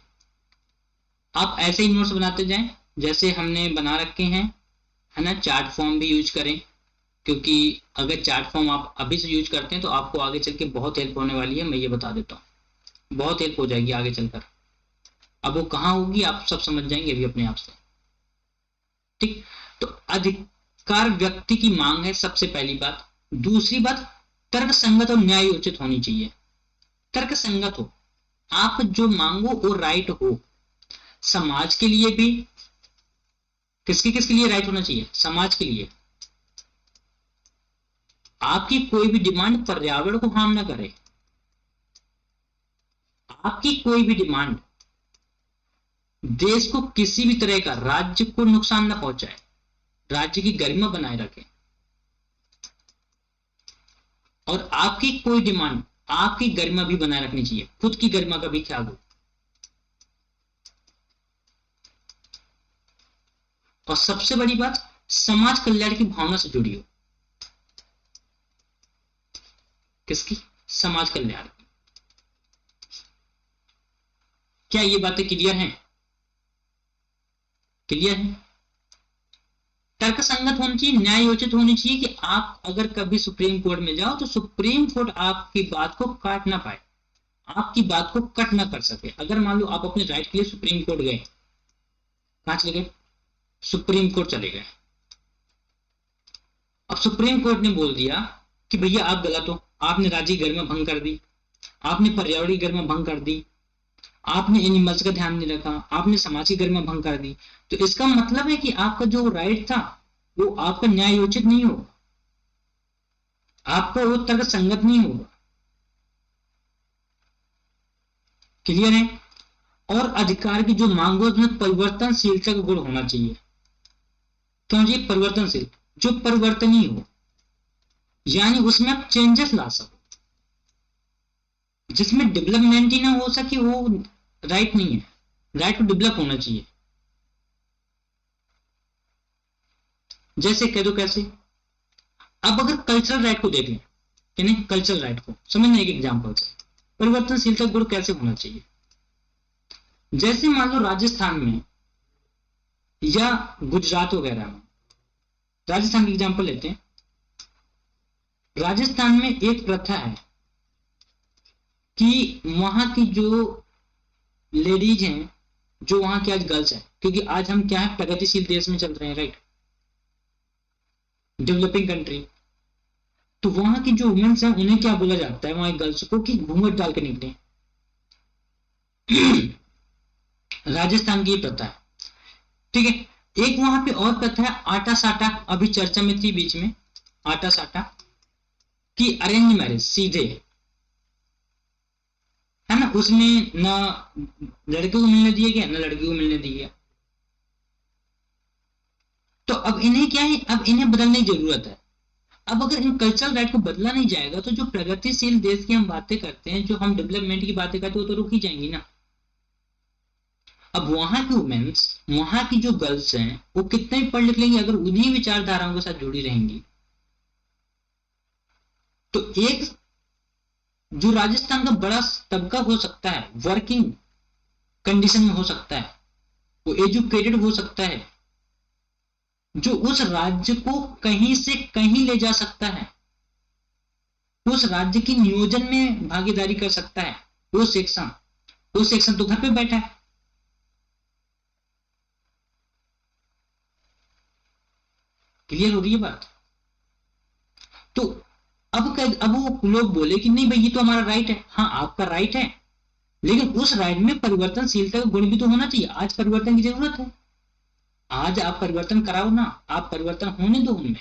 आप ऐसे ही नोट्स बनाते जाएं जैसे हमने बना रखे हैं, है ना। चार्ट फॉर्म भी यूज करें, क्योंकि अगर चार्ट फॉर्म आप अभी से यूज करते हैं तो आपको आगे चल के बहुत हेल्प होने वाली है, मैं ये बता देता हूँ, बहुत हेल्प हो जाएगी आगे चलकर। अब वो कहाँ होगी आप सब समझ जाएंगे अभी अपने आप से, ठीक। तो अधिकार व्यक्ति की मांग है, सबसे पहली बात। दूसरी बात, तर्क संगत और न्याय उचित होनी चाहिए। तर्क संगत हो, आप जो मांगो वो राइट हो, समाज के लिए भी। किसके लिए राइट होना चाहिए? समाज के लिए। आपकी कोई भी डिमांड पर्यावरण को हार्म ना करे, आपकी कोई भी डिमांड देश को किसी भी तरह का, राज्य को नुकसान ना पहुंचाए, राज्य की गरिमा बनाए रखे। और आपकी कोई डिमांड आपकी गरिमा भी बनाए रखनी चाहिए, खुद की गरिमा का भी ख्याल हो। और सबसे बड़ी बात, समाज कल्याण की भावना से जुड़ी हो। किसकी? समाज कल्याण। क्या ये बातें क्लियर हैं? क्लियर है? तर्क संगत होनी चाहिए, न्यायोचित होनी चाहिए कि आप अगर कभी सुप्रीम कोर्ट में जाओ तो सुप्रीम कोर्ट आपकी बात को काट ना पाए, आपकी बात को कट ना कर सके। अगर मान लो आप अपने राइट के लिए सुप्रीम कोर्ट गए, कहां चले गए? सुप्रीम कोर्ट चले गए। अब सुप्रीम कोर्ट ने बोल दिया कि भैया आप गलत हो, आपने राज्य की गरिमा भंग कर दी, आपने पर्यावरण की गरिमा भंग कर दी, आपने एनिमल्स का ध्यान नहीं रखा, आपने समाज की गरिमा भंग कर दी। तो इसका मतलब है कि आपका जो राइट था वो आपका न्यायोचित नहीं होगा, आपका वो तर्क संगत नहीं होगा। क्लियर है? और अधिकार की जो मांग हो उसमें परिवर्तनशीलता का गुण होना चाहिए। क्यों जी? परिवर्तनशील, जो परिवर्तनीय हो, यानी उसमें आप चेंजेस ला सको। जिसमें डेवलपमेंट ही ना हो सके वो राइट नहीं है। राइट को डेवलप होना चाहिए। जैसे कह दो कैसे? अब अगर कल्चरल राइट को देख लें, नहीं कल्चरल राइट को समझना एक एग्जाम्पल से, परिवर्तनशीलता गुण कैसे होना चाहिए। जैसे मान लो राजस्थान में या गुजरात वगैरह में, राजस्थान की एग्जाम्पल लेते हैं। राजस्थान में एक प्रथा है कि वहां की जो लेडीज हैं, जो वहां की आज गर्ल्स हैं, क्योंकि आज हम क्या है, प्रगतिशील देश में चल रहे हैं, राइट, डेवलपिंग कंट्री। तो वहां की जो वुमेन्स हैं उन्हें क्या बोला जाता है वहां गर्ल्स को कि घूंघट डाल के निकले। राजस्थान की प्रथा है, ठीक है। एक वहां पे और प्रथा है आटा साटा, अभी चर्चा में थी बीच में, आटा साटा की अरेंज मैरिज सीधे, है ना। उसमें ना लड़के को मिलने दिया गया ना लड़की को मिलने दिया गया। तो अब इन्हें क्या है, अब इन्हें बदलने की जरूरत है। अब अगर इन कल्चरल राइट को बदला नहीं जाएगा तो जो प्रगतिशील देश की हम बातें करते हैं, जो हम डेवलपमेंट की बातें करते हैं, वो तो रुक ही जाएंगी ना। अब वहां की वुमेन्स, वहां की जो गर्ल्स हैं, वो कितने भी पढ़ लिख लेंगी अगर उन्हीं विचारधाराओं के साथ जुड़ी रहेंगी। तो एक जो राजस्थान का बड़ा तबका हो सकता है, वर्किंग कंडीशन में हो सकता है, वो एजुकेटेड हो सकता है, जो उस राज्य को कहीं से कहीं ले जा सकता है, उस राज्य की नियोजन में भागीदारी कर सकता है, वो सेक्शन तो घर पे बैठा है। क्लियर हो रही है बात? तो अब वो लोग बोले कि नहीं भाई ये तो हमारा राइट है। हाँ आपका राइट है, लेकिन उस राइट में परिवर्तनशीलता का गुण भी तो होना चाहिए। आज परिवर्तन की जरूरत है, आज आप परिवर्तन कराओ ना, आप परिवर्तन होने दो उनमें।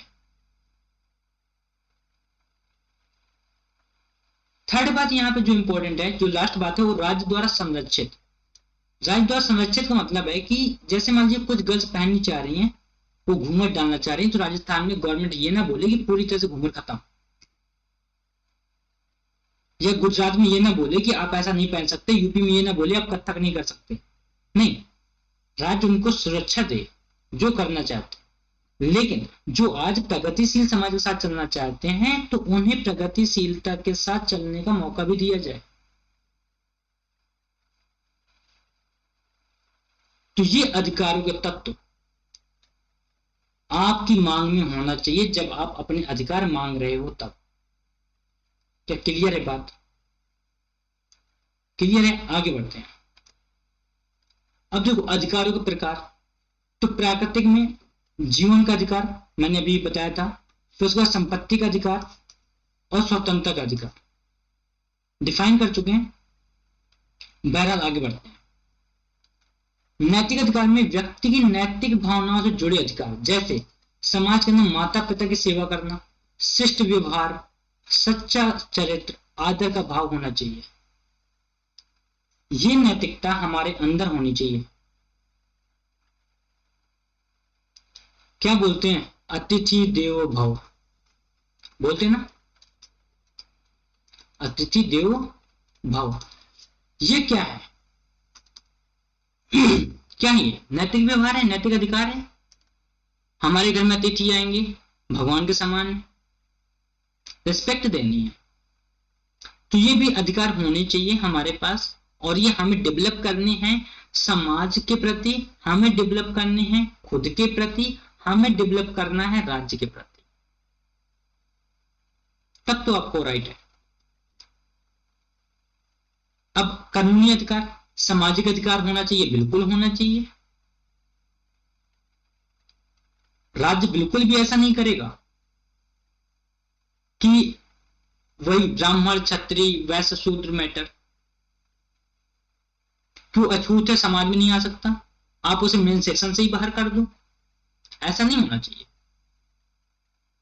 थर्ड बात यहाँ पे जो इंपॉर्टेंट है, जो लास्ट बात है, वो राज्य द्वारा संरक्षित। राज्य द्वारा संरक्षित का मतलब है कि जैसे मान लीजिए कुछ गर्ल्स पहननी चाह रही हैं, वो घूंघट डालना चाह रही हैं, तो राजस्थान में गवर्नमेंट ये ना बोले कि पूरी तरह से घूंघट खत्म, या गुजरात में ये ना बोले कि आप ऐसा नहीं पहन सकते, यूपी में ये ना बोले आप कथक नहीं कर सकते। नहीं, राज्य उनको सुरक्षा दे जो करना चाहते। लेकिन जो आज प्रगतिशील समाज के साथ चलना चाहते हैं तो उन्हें प्रगतिशीलता के साथ चलने का मौका भी दिया जाए। तो ये अधिकारों के तत्व आपकी मांग में होना चाहिए जब आप अपने अधिकार मांग रहे हो तब। क्या क्लियर है बात? क्लियर है? आगे बढ़ते हैं। अब देखो अधिकारों के प्रकार, तो प्राकृतिक में जीवन का अधिकार मैंने अभी बताया था, फिर उसके बाद संपत्ति का अधिकार और स्वतंत्रता का अधिकार डिफाइन कर चुके हैं। बहरहाल आगे बढ़ते हैं। नैतिक अधिकार में व्यक्ति की नैतिक भावनाओं से जुड़े अधिकार, जैसे समाज के अंदर माता पिता की सेवा करना, शिष्ट व्यवहार, सच्चा चरित्र, आदर का भाव होना चाहिए। ये नैतिकता हमारे अंदर होनी चाहिए। क्या बोलते हैं? अतिथि देवो भव, बोलते हैं ना, अतिथि देवो भव। ये क्या है? क्या है ये? नैतिक व्यवहार है, नैतिक अधिकार है। हमारे घर में अतिथि आएंगे, भगवान के समान है, रिस्पेक्ट देनी है। तो ये भी अधिकार होने चाहिए हमारे पास, और ये हमें डेवलप करने हैं समाज के प्रति, हमें डेवलप करने हैं खुद के प्रति, हमें डेवलप करना है राज्य के प्रति। तब तो आपको राइट है। अब कानूनी अधिकार, सामाजिक अधिकार होना चाहिए, बिल्कुल होना चाहिए। राज्य बिल्कुल भी ऐसा नहीं करेगा कि वही ब्राह्मण क्षत्रिय वैश्य शूद्र मैटर, क्यों अछूत है समाज में नहीं आ सकता, आप उसे मेन सेक्शन से ही बाहर कर दो। ऐसा नहीं होना चाहिए।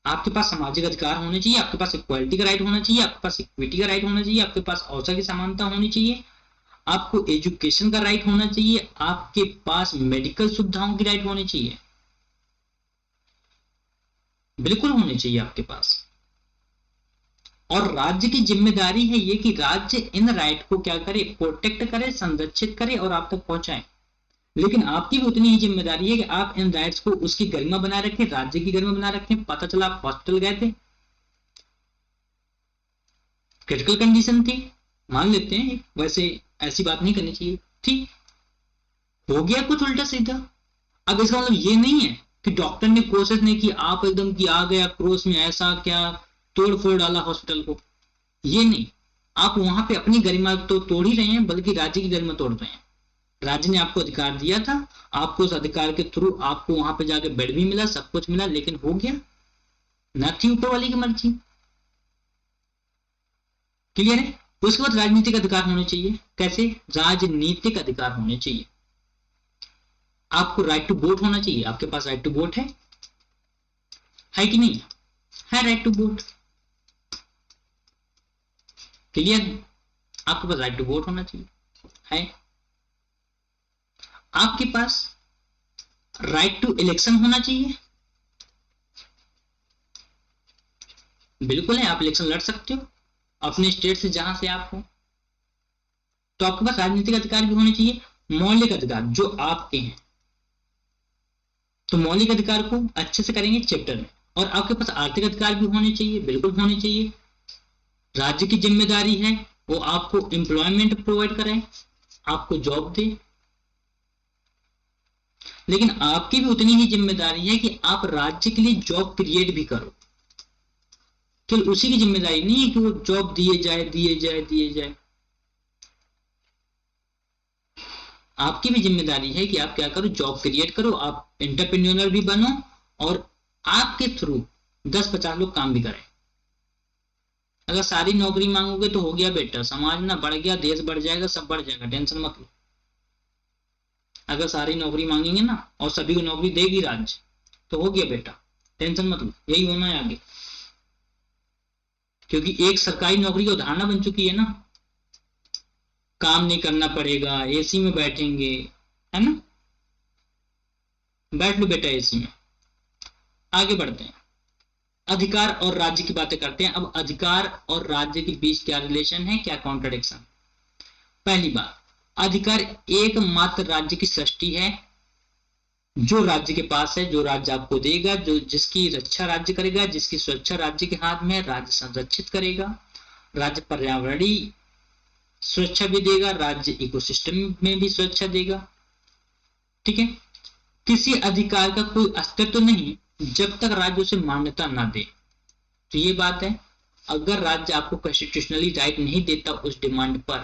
आपके पास सामाजिक अधिकार होने चाहिए, आपके पास इक्वालिटी का राइट होना चाहिए, आपके पास इक्विटी का राइट होना चाहिए, आपके पास अवसर की समानता होनी चाहिए, आपको एजुकेशन का राइट होना चाहिए, आपके पास मेडिकल सुविधाओं की राइट होनी चाहिए, बिल्कुल होनी चाहिए आपके पास। और राज्य की जिम्मेदारी है ये कि राज्य इन राइट को क्या करे, प्रोटेक्ट करे, संरक्षित करे और आप तक पहुंचाए। लेकिन आपकी भी उतनी ही जिम्मेदारी है कि आप इन राइट्स को, उसकी गरिमा बनाए रखें, राज्य की गरिमा बनाए रखें। पता चला आप हॉस्पिटल गए थे, क्रिटिकल कंडीशन थी, मान लेते हैं, वैसे ऐसी बात नहीं करनी चाहिए थी, हो गया कुछ उल्टा सीधा। अब इसका मतलब ये नहीं है कि डॉक्टर ने कोशिश नहीं की, आप एकदम की आ गया क्रोस में, ऐसा क्या तोड़ फोड़ डाला हॉस्पिटल को, ये नहीं। आप वहां पे अपनी गरिमा तो तोड़ ही रहे हैं, बल्कि राज्य की गरिमा तोड़ रहे हैं। राज्य ने आपको अधिकार दिया था, आपको उस अधिकार के थ्रू आपको वहां पे जाके बेड भी मिला, सब कुछ मिला, लेकिन हो गया ना, थी ऊपर वाली की मर्जी। क्लियर है? उसके बाद राजनीतिक अधिकार होने चाहिए। कैसे? राजनीतिक अधिकार होने चाहिए। आपको राइट टू वोट होना चाहिए। आपके पास राइट टू वोट है कि नहीं? है राइट टू वोट। क्लियर? आपके पास राइट टू वोट होना चाहिए, है। आपके पास राइट टू इलेक्शन होना चाहिए, बिल्कुल है। आप इलेक्शन लड़ सकते हो अपने स्टेट से जहां से आप हो। तो आपके पास राजनीतिक अधिकार भी होने चाहिए। मौलिक अधिकार जो आपके हैं, तो मौलिक अधिकार को अच्छे से करेंगे चैप्टर में। और आपके पास आर्थिक अधिकार भी होने चाहिए, बिल्कुल होने चाहिए। राज्य की जिम्मेदारी है वो आपको एम्प्लॉयमेंट प्रोवाइड कराए, आपको जॉब दे। लेकिन आपकी भी उतनी ही जिम्मेदारी है कि आप राज्य के लिए जॉब क्रिएट भी करो। केवल उसी की जिम्मेदारी नहीं है कि वो जॉब दिए जाए दिए जाए दिए जाए। आपकी भी जिम्मेदारी है कि आप क्या करो, जॉब क्रिएट करो, आप एंटरप्रेन्योर भी बनो, और आपके थ्रू 10-50 लोग काम भी करें। अगर सारी नौकरी मांगोगे तो हो गया बेटा, समाज ना बढ़ गया, देश बढ़ जाएगा, सब बढ़ जाएगा, टेंशन मत लो। अगर सारी नौकरी मांगेंगे ना और सभी को नौकरी देगी राज्य, तो हो गया बेटा, टेंशन मत लो, यही होना है आगे। क्योंकि एक सरकारी नौकरी की अवधारणा बन चुकी है ना, काम नहीं करना पड़ेगा, एसी में बैठेंगे, है ना, बैठ लो बेटा एसी में। आगे बढ़ते हैं, अधिकार और राज्य की बातें करते हैं। अब अधिकार और राज्य के बीच क्या रिलेशन है, क्या कॉन्ट्रडिक्शन? पहली बात, अधिकार एकमात्र राज्य की सृष्टि है, जो राज्य के पास है, जो राज्य आपको देगा, जो जिसकी रक्षा राज्य करेगा, जिसकी सुरक्षा राज्य के हाथ में है, राज्य संरक्षित करेगा, राज्य पर्यावरणीय सुरक्षा भी देगा, राज्य इकोसिस्टम में भी सुरक्षा देगा। ठीक है, किसी अधिकार का कोई अस्तित्व नहीं जब तक राज्य उसे मान्यता ना दे। तो ये बात है, अगर राज्य आपको कॉन्स्टिट्यूशनली राइट नहीं देता उस डिमांड पर,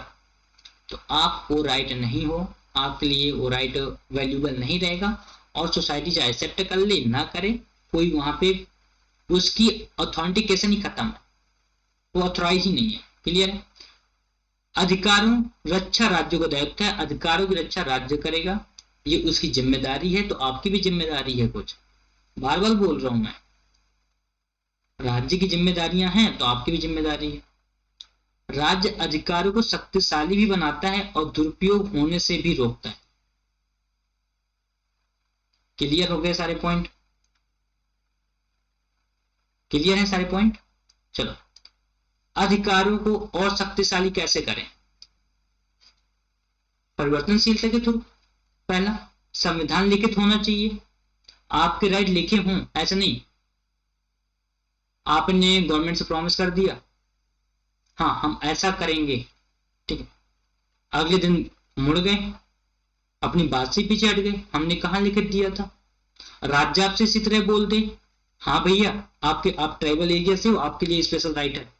तो आप वो राइट नहीं हो, आपके लिए वो राइट वैल्यूबल नहीं रहेगा, और सोसाइटी चाहे एक्सेप्ट कर ले ना करे, कोई वहां पे उसकी ऑथेंटिकेशन ही खत्म है, वो ऑथराइज ही नहीं है। क्लियर है? अधिकारों रक्षा राज्य को दायित्व है, अधिकारों की रक्षा राज्य करेगा, ये उसकी जिम्मेदारी है। तो आपकी भी जिम्मेदारी है, कुछ बार बार बोल रहा हूं मैं, राज्य की जिम्मेदारियां हैं तो आपकी भी जिम्मेदारी है। राज्य अधिकारों को शक्तिशाली भी बनाता है और दुरुपयोग होने से भी रोकता है। क्लियर हो गए सारे पॉइंट? क्लियर है सारे पॉइंट? चलो, अधिकारों को और शक्तिशाली कैसे करें? परिवर्तनशीलता के थ्रू। पहला, संविधान लिखित होना चाहिए, आपके राइट लिखे हों, ऐसा नहीं आपने गवर्नमेंट से प्रॉमिस कर दिया, हाँ हम ऐसा करेंगे, ठीक है, अगले दिन मुड़ गए, अपनी बात से पीछे हट गए, हमने कहाँ लिखित दिया था। राज्य आपसे इसी तरह बोल दे, हाँ भैया आप ट्राइबल एरिया से हो, आपके लिए स्पेशल राइट है,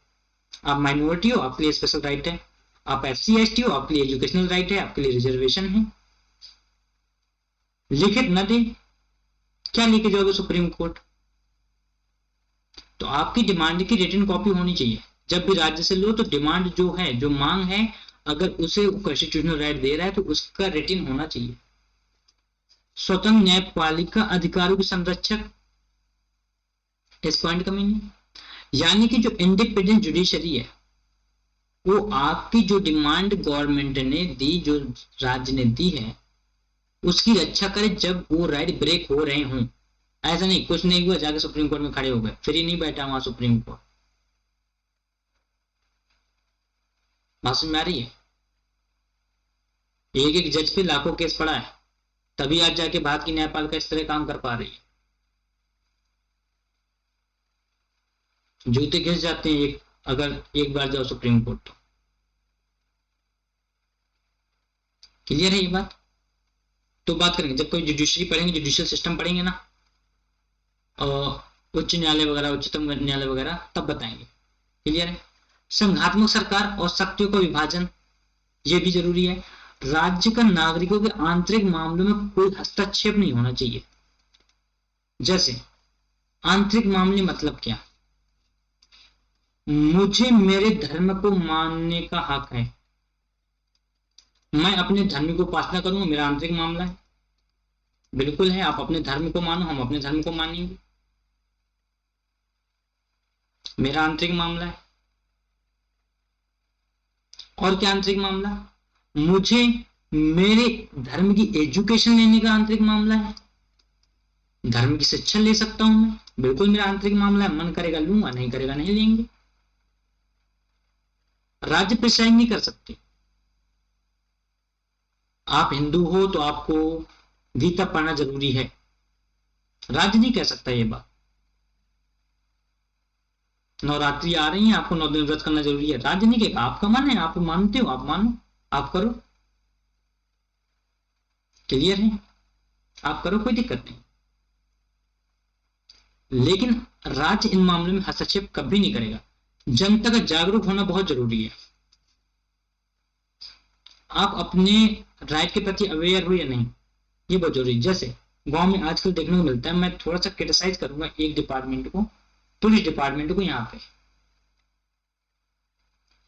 आप माइनॉरिटी हो, आपके लिए स्पेशल राइट है, आप SC/ST हो, आपके लिए एजुकेशनल राइट है, आपके लिए रिजर्वेशन है। लिखित न दे, क्या लेके जाओगे सुप्रीम कोर्ट? तो आपकी डिमांड की रिटन कॉपी होनी चाहिए। जब भी राज्य से लो तो डिमांड जो है, जो मांग है, अगर उसे कॉन्स्टिट्यूशनल राइट दे रहा है तो उसका रिटन होना चाहिए। स्वतंत्र न्यायपालिका अधिकारों की संरक्षक, इस पॉइंट का मीनिंग यानी कि जो इंडिपेंडेंट जुडिशरी है, वो आपकी जो डिमांड गवर्नमेंट ने दी, जो राज्य ने दी है, उसकी रक्षा करे जब वो राइट ब्रेक हो रहे हों। ऐसा नहीं कुछ नहीं हुआ जाके सुप्रीम कोर्ट में खड़े हो गए, फ्री नहीं बैठा वहां सुप्रीम कोर्ट। बात समझ में आ रही है? एक एक जज पे लाखों केस पड़ा है, तभी आज जाके भारत की न्यायपालिका इस तरह काम कर पा रही है। जूते घिस जाते हैं अगर एक बार जाओ सुप्रीम कोर्ट तो। क्लियर है ये बात? तो बात करेंगे जब कोई जुडिशरी पढ़ेंगे, जुडिशियल सिस्टम पढ़ेंगे ना, उच्च न्यायालय वगैरह, उच्चतम न्यायालय वगैरह, तब बताएंगे। क्लियर है? संघात्मक सरकार और शक्तियों का विभाजन, ये भी जरूरी है। राज्य का नागरिकों के आंतरिक मामलों में कोई हस्तक्षेप नहीं होना चाहिए। जैसे आंतरिक मामले मतलब क्या? मुझे मेरे धर्म को मानने का हक है, मैं अपने धर्म को उपासना करूंगा, मेरा आंतरिक मामला है। बिल्कुल है, आप अपने धर्म को मानो, हम अपने धर्म को मानेंगे, मेरा आंतरिक मामला है। और क्या आंतरिक मामला? मुझे मेरे धर्म की एजुकेशन लेने का आंतरिक मामला है, धर्म की शिक्षा ले सकता हूं मैं, बिल्कुल मेरा आंतरिक मामला है, मन करेगा लूंगा, नहीं करेगा नहीं लेंगे। राज्य प्रिसाइड नहीं कर सकते। आप हिंदू हो तो आपको गीता पढ़ना जरूरी है, राज्य नहीं कह सकता ये बात। नवरात्रि आ रही है, आपको 9 दिन व्रत करना जरूरी है, राज्य नहीं कहेगा, आपका मन है, आप मानते हो, आप मानो, आप करो। क्लियर है? आप करो, कोई दिक्कत नहीं। लेकिन राज्य इन मामलों में हस्तक्षेप कभी नहीं करेगा। जनता का जागरूक होना बहुत जरूरी है। आप अपने राइट के प्रति अवेयर हो या नहीं, ये बहुत जरूरी है। जैसे गांव में आजकल देखने को मिलता है, मैं थोड़ा सा क्रिटिसाइज करूंगा एक डिपार्टमेंट को, पुलिस डिपार्टमेंट को, यहाँ पे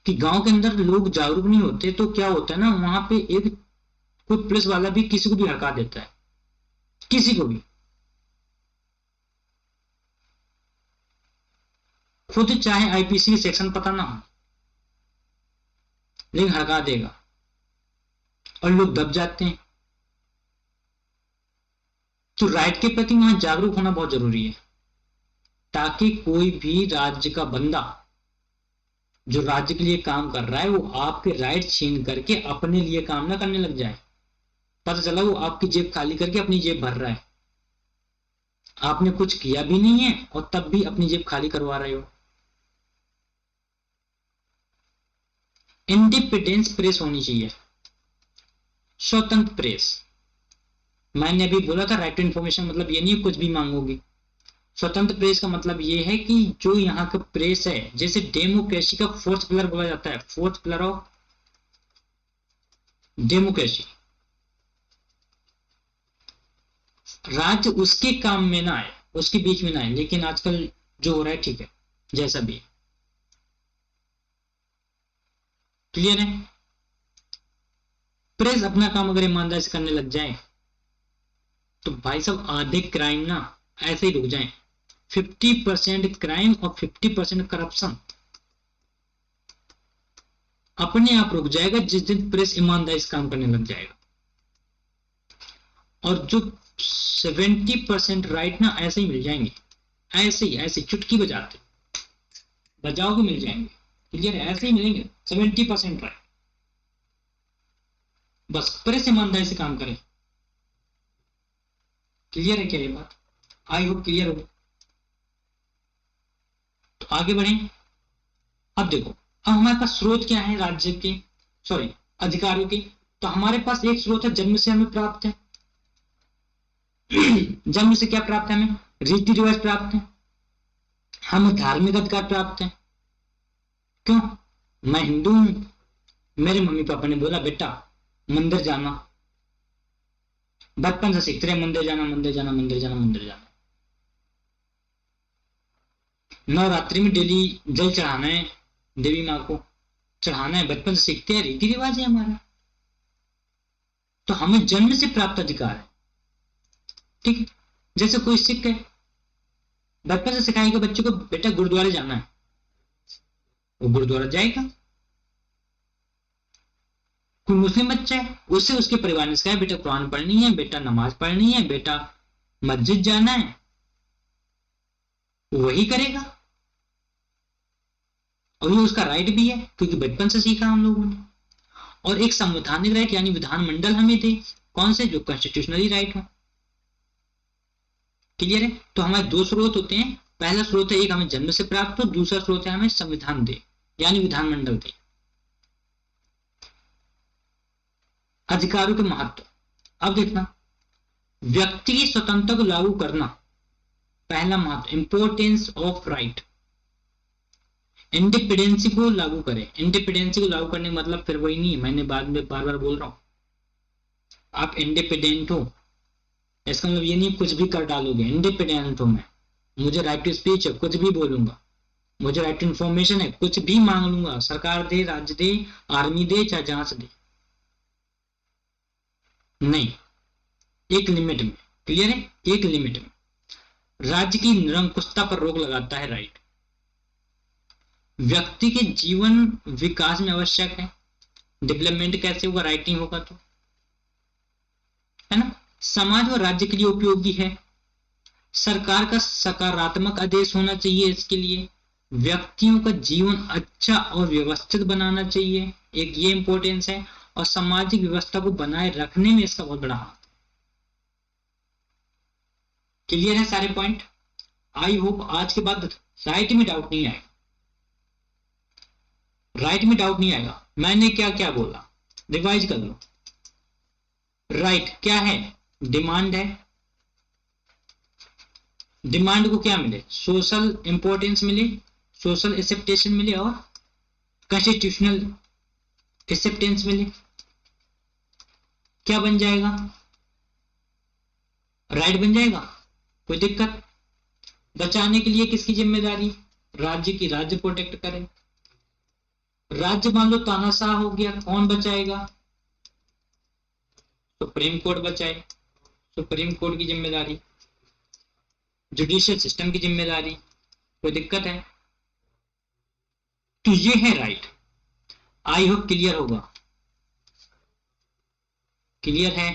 कि गांव के अंदर लोग जागरूक नहीं होते, तो क्या होता है ना, वहां पे एक कोई पुलिस वाला भी किसी को भी हड़का देता है, किसी को भी, खुद चाहे IPC की सेक्शन पता ना हो, लेकिन हड़का देगा और लोग दब जाते हैं। तो राइट के प्रति वहां जागरूक होना बहुत जरूरी है, ताकि कोई भी राज्य का बंदा जो राज्य के लिए काम कर रहा है, वो आपके राइट छीन करके अपने लिए काम ना करने लग जाए। पता चला वो आपकी जेब खाली करके अपनी जेब भर रहा है, आपने कुछ किया भी नहीं है और तब भी अपनी जेब खाली करवा रहे हो। इंडिपेंडेंस प्रेस होनी चाहिए, स्वतंत्र प्रेस। मैंने अभी बोला था राइट टू इन्फॉर्मेशन मतलब ये नहीं कुछ भी मांगोगी। स्वतंत्र प्रेस का मतलब ये है कि जो यहाँ का प्रेस है, जैसे डेमोक्रेसी का फोर्थ पिलर बोला जाता है, फोर्थ पिलर ऑफ डेमोक्रेसी, राज्य उसके काम में ना आए, उसके बीच में ना आए। लेकिन आजकल जो हो रहा है ठीक है, जैसा भी। क्लियर है? प्रेस अपना काम अगर ईमानदारी से करने लग जाए तो भाई साहब आधे क्राइम ना ऐसे ही रुक जाए। 50% क्राइम और 50% करप्शन अपने आप रुक जाएगा जिस दिन प्रेस ईमानदारी से काम करने लग जाएगा। और जो 70% राइट ना ऐसे ही मिल जाएंगे, ऐसे चुटकी बजाते बजाओगे मिल जाएंगे। क्लियर है? ऐसे ही मिलेंगे 70% राइट। बस प्रेस ईमानदारी से काम करें। क्लियर है क्या ये बात? आई होप क्लियर हो। तो आगे बढ़े। अब देखो, अब हमारे पास स्रोत क्या है राज्य के, सॉरी अधिकारों के। तो हमारे पास एक स्रोत है जन्म से हमें प्राप्त है। जन्म से क्या प्राप्त है? हमें रीति रिवाज प्राप्त है, हमें धार्मिक अधिकार प्राप्त है। क्यों? मैं हिंदू हूं, मेरे मम्मी पापा ने बोला बेटा मंदिर जाना, बचपन से सीखते रहे मंदिर जाना मंदिर जाना मंदिर जाना मंदिर जाना। नवरात्रि में डेली जल चढ़ाना है, देवी माँ को चढ़ाना है, बचपन से सीखते हैं, रीति रिवाज है हमारा। तो हमें जन्म से प्राप्त अधिकार है। ठीक है? जैसे कोई सिख है, बचपन से सिखाएंगे बच्चे को बेटा गुरुद्वारे जाना है, वो गुरुद्वारा जाएगा। कोई मुस्लिम बच्चा है, उससे उसके परिवार ने सिखाया बेटा कुरान पढ़नी है, बेटा नमाज पढ़नी है, बेटा मस्जिद जाना है, वही करेगा। और ये उसका राइट भी है क्योंकि बचपन से सीखा हम लोगों ने। और एक संवैधानिक राइट यानी विधानमंडल हमें दे, कौन से? जो कॉन्स्टिट्यूशनली राइट हो। क्लियर है? तो हमारे दो स्रोत होते हैं। पहला स्रोत है एक हमें जन्म से प्राप्त हो, दूसरा स्रोत है हमें संविधान दे यानी विधानमंडल दे। अधिकारों के महत्व अब देखना, व्यक्ति की स्वतंत्रता को लागू करना, पहला महत्व इंपोर्टेंस ऑफ राइट। इंडिपेंडेंसी को लागू करें। इंडिपेंडेंसी को लागू करने का मतलब फिर वही नहीं है, मैंने बाद में बार बार बोल रहा हूं, आप इंडिपेंडेंट हो इसका मतलब ये नहीं कुछ भी कर डालोगे। इंडिपेंडेंट हूं मैं, मुझे राइट टू स्पीच है, कुछ भी बोलूंगा, मुझे राइट टू इन्फॉर्मेशन है, कुछ भी मांग लूंगा, सरकार दे, राज्य दे, आर्मी दे, चाहे जहां से दे। नहीं, एक लिमिट में। क्लियर है? एक लिमिट में। राज्य की निरंकुशता पर रोक लगाता है राइट। व्यक्ति के जीवन विकास में आवश्यक है। डेवलपमेंट कैसे होगा? राइट नहीं होगा तो, है ना? समाज और राज्य के लिए उपयोगी है। सरकार का सकारात्मक आदेश होना चाहिए इसके लिए। व्यक्तियों का जीवन अच्छा और व्यवस्थित बनाना चाहिए, एक ये इंपॉर्टेंस है। और सामाजिक व्यवस्था को बनाए रखने में इसका बहुत बड़ा हाथ। क्लियर है सारे पॉइंट? आई होप आज के बाद राइट में डाउट नहीं आएगा। राइट में डाउट नहीं आएगा। मैंने क्या क्या बोला रिवाइज कर लो। राइट क्या है? डिमांड है। डिमांड को क्या मिले? सोशल इंपॉर्टेंस मिले, सोशल एक्सेप्टेशन मिले और कॉन्स्टिट्यूशनल एक्सेप्टेंस मिले। क्या बन जाएगा? राइट बन जाएगा। कोई दिक्कत? बचाने के लिए किसकी जिम्मेदारी? राज्य की। राज्य प्रोटेक्ट करे। राज्य मान लो तानाशाह हो गया, कौन बचाएगा? सुप्रीम कोर्ट बचाए। सुप्रीम कोर्ट की जिम्मेदारी। जुडिशियल सिस्टम की जिम्मेदारी। कोई दिक्कत है? तो ये है राइट। आई होप क्लियर होगा। क्लियर है?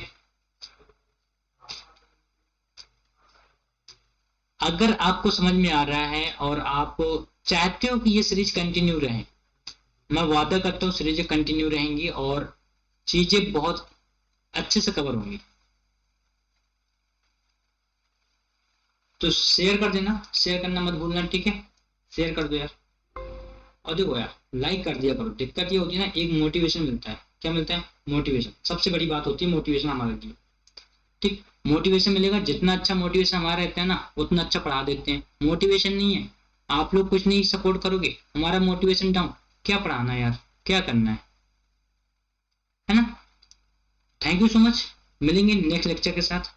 अगर आपको समझ में आ रहा है और आप चाहते हो कि ये सीरीज कंटिन्यू रहे, मैं वादा करता हूँ सीरीज कंटिन्यू रहेंगी और चीजें बहुत अच्छे से कवर होंगी। तो शेयर कर देना, शेयर करना मत भूलना, ठीक है, शेयर कर दो यार। और देखो यार, लाइक कर दिया करो। दिक्कत ये होती है ना, एक मोटिवेशन मिलता है। क्या मिलता है? मोटिवेशन। सबसे बड़ी बात होती है मोटिवेशन हमारे लिए, ठीक। मोटिवेशन मिलेगा, जितना अच्छा मोटिवेशन हमारा रहता है ना, उतना अच्छा पढ़ा देते हैं। मोटिवेशन नहीं है, आप लोग कुछ नहीं सपोर्ट करोगे, हमारा मोटिवेशन डाउन, क्या पढ़ाना है यार, क्या करना है ना। थैंक यू सो मच, मिलेंगे नेक्स्ट लेक्चर के साथ।